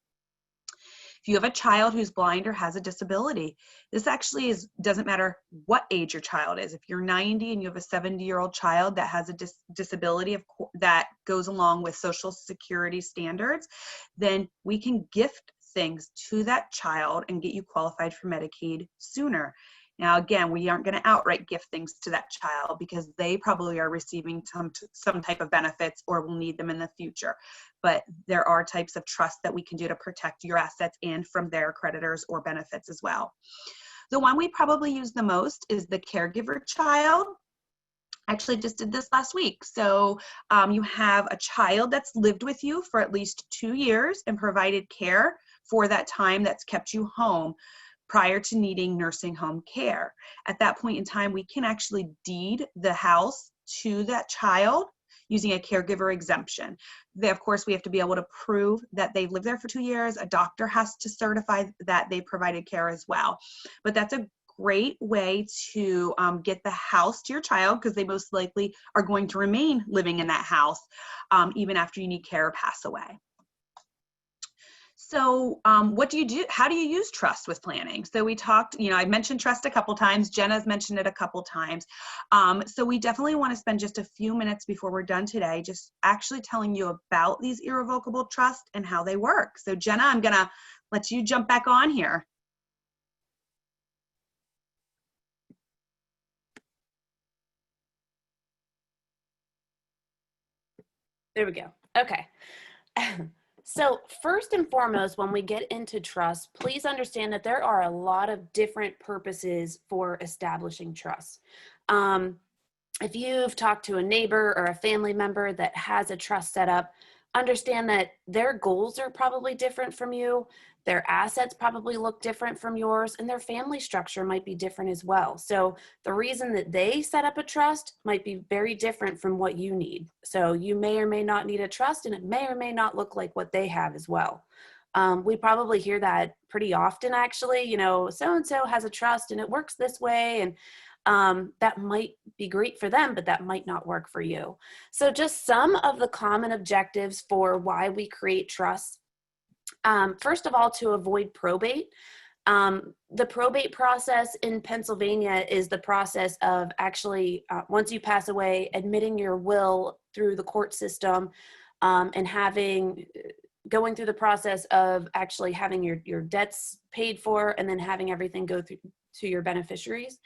If you have a child who's blind or has a disability, this actually doesn't matter what age your child is. If you're 90 and you have a 70-year-old child that has a disability that goes along with Social Security standards, then we can gift things to that child and get you qualified for Medicaid sooner. Now, again, we aren't going to outright gift things to that child because they probably are receiving some type of benefits or will need them in the future. But there are types of trust that we can do to protect your assets and from their creditors or benefits as well. The one we probably use the most is the caregiver child. I actually just did this last week. So you have a child that's lived with you for at least 2 years and provided care for that time that's kept you home prior to needing nursing home care. At that point in time, we can actually deed the house to that child using a caregiver exemption. Of course, we have to be able to prove that they've lived there for 2 years. A doctor has to certify that they provided care as well. But that's a great way to get the house to your child because they most likely are going to remain living in that house even after you need care or pass away. So what do you do? How do you use trust with planning? So we talked, I mentioned trust a couple times. Jenna's mentioned it a couple times. So we definitely want to spend just a few minutes before we're done today, just actually telling you about these irrevocable trusts and how they work. So Jenna, I'm going to let you jump back on here. There we go. Okay. So first and foremost, when we get into trust, please understand that there are a lot of different purposes for establishing trust. Um, if you've talked to a neighbor or a family member that has a trust set up, understand that their goals are probably different from you. Their assets probably look different from yours, and their family structure might be different as well. So the reason that they set up a trust might be very different from what you need. So you may or may not need a trust, and it may or may not look like what they have as well. We probably hear that pretty often, actually. You know, so-and-so has a trust and it works this way, and that might be great for them, but that might not work for you. So just some of the common objectives for why we create trusts. First of all, to avoid probate. The probate process in Pennsylvania is the process of actually, once you pass away, admitting your will through the court system, and going through the process of actually having your debts paid for, and then having everything go through to your beneficiaries.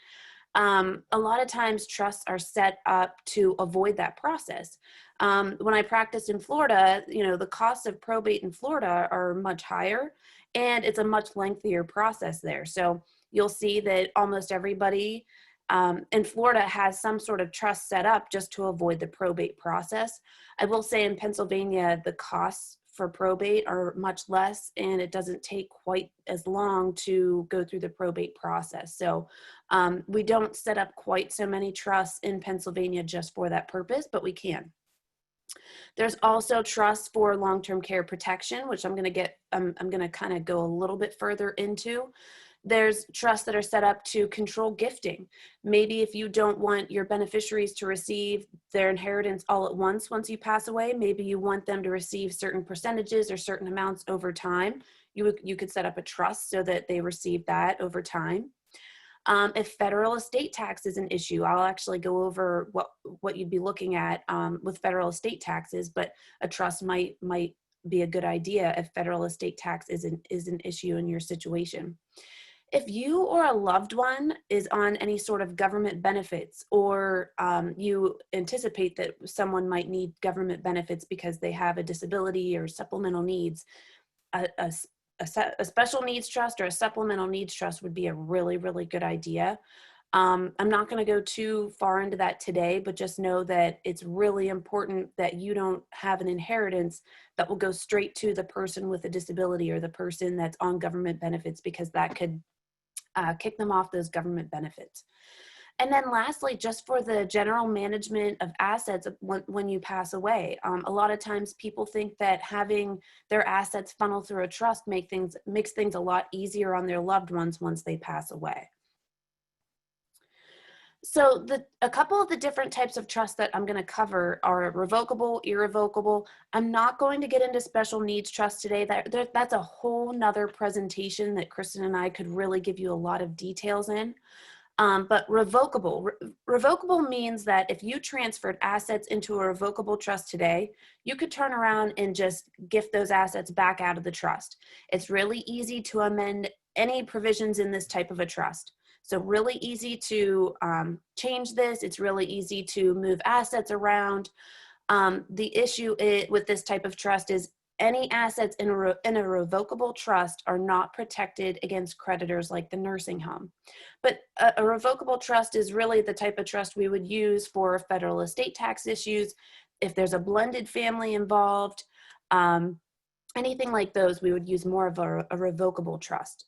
A lot of times trusts are set up to avoid that process. When I practiced in Florida, you know, the costs of probate in Florida are much higher, and it's a much lengthier process there. So you'll see that almost everybody in Florida has some sort of trust set up just to avoid the probate process. I will say in Pennsylvania, the costs for probate are much less, and it doesn't take quite as long to go through the probate process. So we don't set up quite so many trusts in Pennsylvania just for that purpose, but we can. There's also trusts for long-term care protection, which I'm going to kind of go a little bit further into. There's trusts that are set up to control gifting. Maybe if you don't want your beneficiaries to receive their inheritance all at once you pass away, maybe you want them to receive certain percentages or certain amounts over time. You could set up a trust so that they receive that over time. If federal estate tax is an issue, I'll actually go over what you'd be looking at with federal estate taxes, but a trust might be a good idea if federal estate tax is an issue in your situation. If you or a loved one is on any sort of government benefits, or you anticipate that someone might need government benefits because they have a disability or supplemental needs, a special needs trust or a supplemental needs trust would be a really, really good idea. I'm not going to go too far into that today, but just know that it's really important that you don't have an inheritance that will go straight to the person with a disability or the person that's on government benefits, because that could kick them off those government benefits. And then lastly, just for the general management of assets when you pass away, a lot of times people think that having their assets funnel through a trust makes things a lot easier on their loved ones once they pass away. So a couple of the different types of trust that I'm going to cover are revocable, irrevocable. I'm not going to get into special needs trust today. That's a whole nother presentation that Kristin and I could really give you a lot of details in. But revocable means that if you transferred assets into a revocable trust today, you could turn around and just gift those assets back out of the trust. It's really easy to amend any provisions in this type of a trust. So really easy to change this. It's really easy to move assets around. The issue with this type of trust is any assets in a revocable trust are not protected against creditors like the nursing home. But a revocable trust is really the type of trust we would use for federal estate tax issues. If there's a blended family involved, anything like those, we would use more of a revocable trust.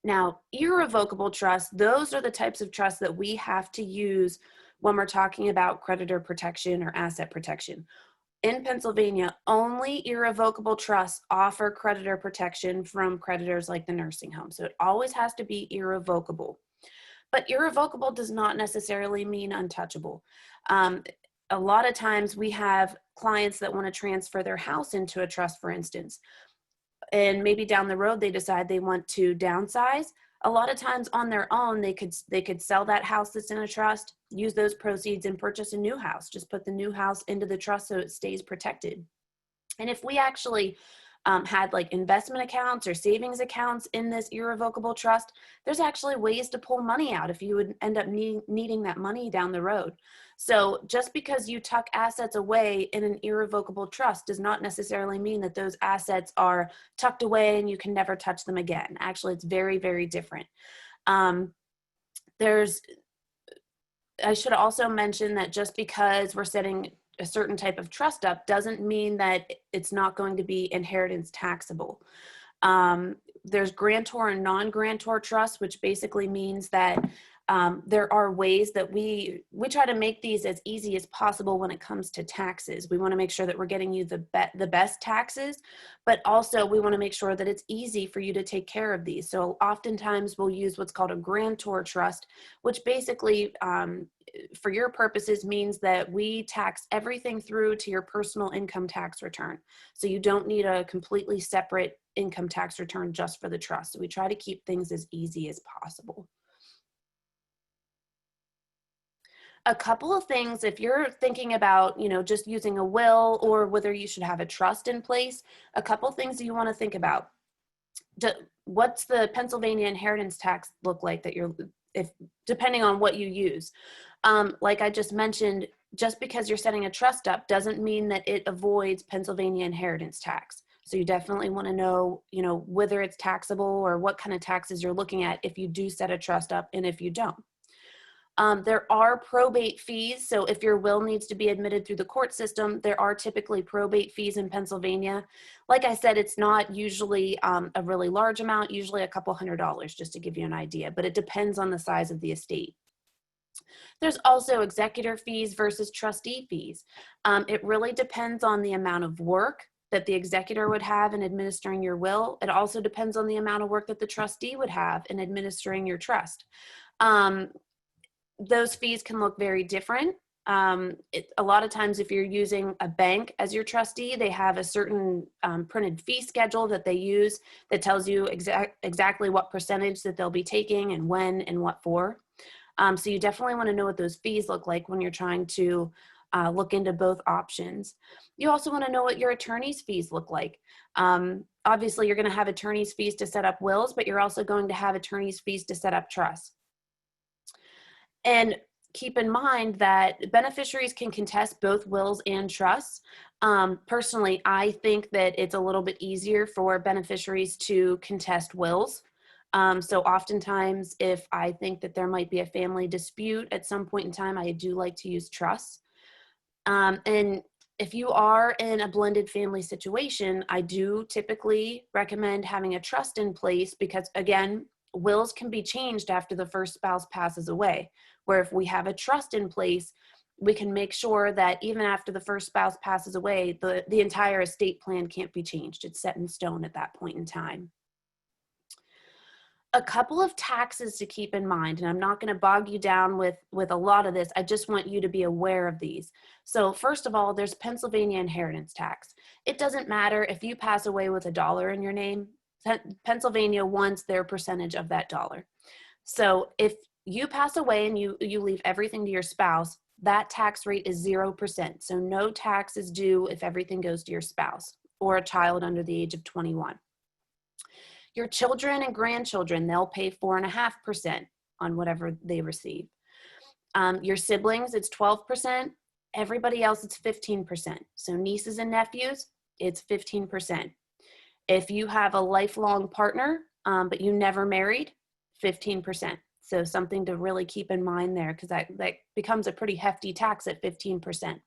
Now, irrevocable trusts, those are the types of trusts that we have to use when we're talking about creditor protection or asset protection. In Pennsylvania, only irrevocable trusts offer creditor protection from creditors like the nursing home. So it always has to be irrevocable. But irrevocable does not necessarily mean untouchable. A lot of times we have clients that want to transfer their house into a trust, for instance, and maybe down the road they decide they want to downsize. A lot of times on their own, they could sell that house that's in a trust, use those proceeds and purchase a new house. Just put the new house into the trust so it stays protected. And if we actually had like investment accounts or savings accounts in this irrevocable trust, there's actually ways to pull money out if you would end up needing that money down the road. So just because you tuck assets away in an irrevocable trust does not necessarily mean that those assets are tucked away and you can never touch them again. Actually, it's very, very different. I should also mention that just because we're setting a certain type of trust up doesn't mean that it's not going to be inheritance taxable. There's grantor and non-grantor trust, which basically means that there are ways that we try to make these as easy as possible when it comes to taxes. We want to make sure that we're getting you the best taxes, but also we want to make sure that it's easy for you to take care of these. So oftentimes we'll use what's called a grantor trust, which basically for your purposes means that we tax everything through to your personal income tax return. So you don't need a completely separate income tax return just for the trust. So we try to keep things as easy as possible. A couple of things, if you're thinking about, just using a will or whether you should have a trust in place, a couple of things that you want to think about. What's the Pennsylvania inheritance tax look like that depending on what you use? Like I just mentioned, just because you're setting a trust up doesn't mean that it avoids Pennsylvania inheritance tax. So you definitely want to know, whether it's taxable or what kind of taxes you're looking at if you do set a trust up and if you don't. There are probate fees. So if your will needs to be admitted through the court system, there are typically probate fees in Pennsylvania. Like I said, it's not usually a really large amount, usually a couple $100, just to give you an idea, but it depends on the size of the estate. There's also executor fees versus trustee fees. It really depends on the amount of work that the executor would have in administering your will. It also depends on the amount of work that the trustee would have in administering your trust. Those fees can look very different. A lot of times if you're using a bank as your trustee, they have a certain printed fee schedule that they use that tells you exactly what percentage that they'll be taking and when and what for. So you definitely want to know what those fees look like when you're trying to look into both options. You also want to know what your attorney's fees look like. Obviously, you're going to have attorney's fees to set up wills, but you're also going to have attorney's fees to set up trusts. And keep in mind that beneficiaries can contest both wills and trusts. Personally, I think that it's a little bit easier for beneficiaries to contest wills. So oftentimes, if I think that there might be a family dispute at some point in time, I do like to use trusts. And if you are in a blended family situation, I do typically recommend having a trust in place because, again, wills can be changed after the first spouse passes away, where if we have a trust in place, we can make sure that even after the first spouse passes away, the entire estate plan can't be changed. It's set in stone at that point in time. A couple of taxes to keep in mind, and I'm not going to bog you down with a lot of this. I just want you to be aware of these. So first of all, there's Pennsylvania inheritance tax. It doesn't matter if you pass away with $1 in your name. Pennsylvania wants their percentage of that dollar. So if you pass away and you leave everything to your spouse, that tax rate is 0%. So no tax is due if everything goes to your spouse or a child under the age of 21. Your children and grandchildren, they'll pay 4.5% on whatever they receive. Your siblings, it's 12%. Everybody else, it's 15%. So nieces and nephews, it's 15%. If you have a lifelong partner, but you never married, 15%. So something to really keep in mind there, because that becomes a pretty hefty tax at 15%.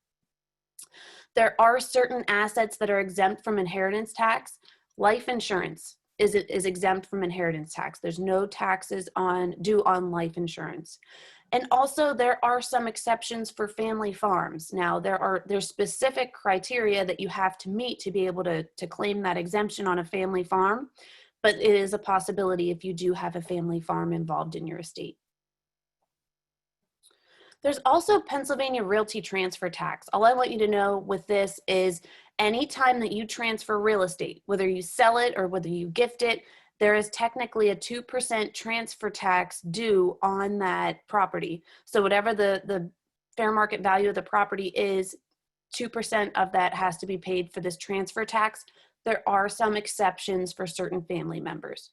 There are certain assets that are exempt from inheritance tax. Life insurance is exempt from inheritance tax. There's no taxes due on life insurance. And also there are some exceptions for family farms. Now there's specific criteria that you have to meet to be able to claim that exemption on a family farm, but it is a possibility if you do have a family farm involved in your estate. There's also Pennsylvania realty transfer tax. All I want you to know with this is anytime that you transfer real estate, whether you sell it or whether you gift it, there is technically a 2% transfer tax due on that property. So whatever the fair market value of the property is, 2% of that has to be paid for this transfer tax. There are some exceptions for certain family members,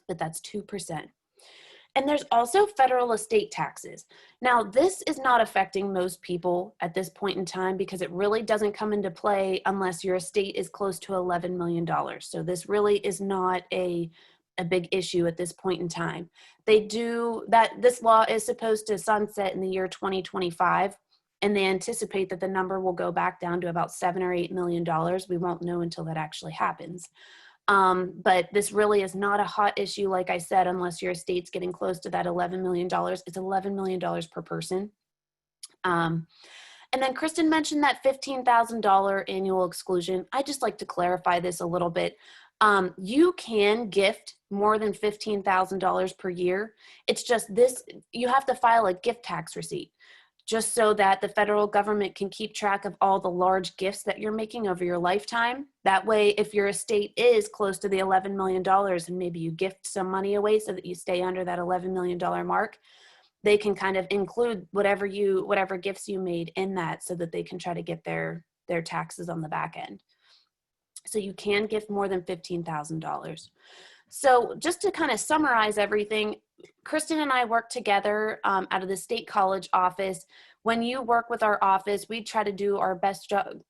but that's 2%. And there's also federal estate taxes. Now, this is not affecting most people at this point in time because it really doesn't come into play unless your estate is close to $11 million. So this really is not a big issue at this point in time. This law is supposed to sunset in the year 2025, and they anticipate that the number will go back down to about $7 or $8 million. We won't know until that actually happens. But this really is not a hot issue, like I said, unless your estate's getting close to that $11 million. It's $11 million per person. And then Kristin mentioned that $15,000 annual exclusion. I just like to clarify this a little bit. You can gift more than $15,000 per year. It's just this, you have to file a gift tax receipt, just so that the federal government can keep track of all the large gifts that you're making over your lifetime. That way, if your estate is close to the $11 million and maybe you gift some money away so that you stay under that $11 million mark, they can kind of include whatever gifts you made in that so that they can try to get their taxes on the back end. So you can gift more than $15,000. So just to kind of summarize everything, Kristin and I work together out of the state college office. When you work with our office, we try to do our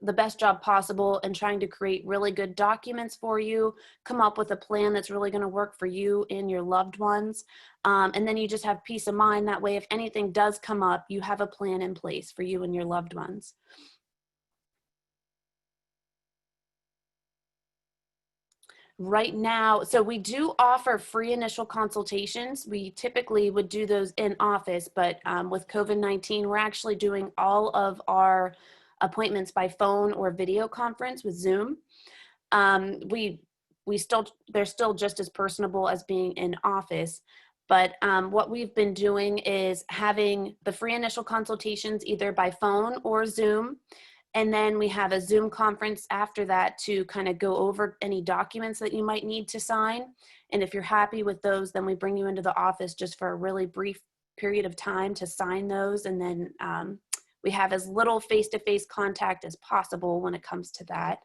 the best job possible in trying to create really good documents for you, come up with a plan that's really going to work for you and your loved ones. And then you just have peace of mind. That way, if anything does come up, you have a plan in place for you and your loved ones. Right now, so we do offer free initial consultations. We typically would do those in office, but with COVID-19, we're actually doing all of our appointments by phone or video conference with Zoom. They're still just as personable as being in office. But what we've been doing is having the free initial consultations either by phone or Zoom. And then we have a Zoom conference after that to kind of go over any documents that you might need to sign. And if you're happy with those, then we bring you into the office just for a really brief period of time to sign those. And then we have as little face-to-face contact as possible when it comes to that.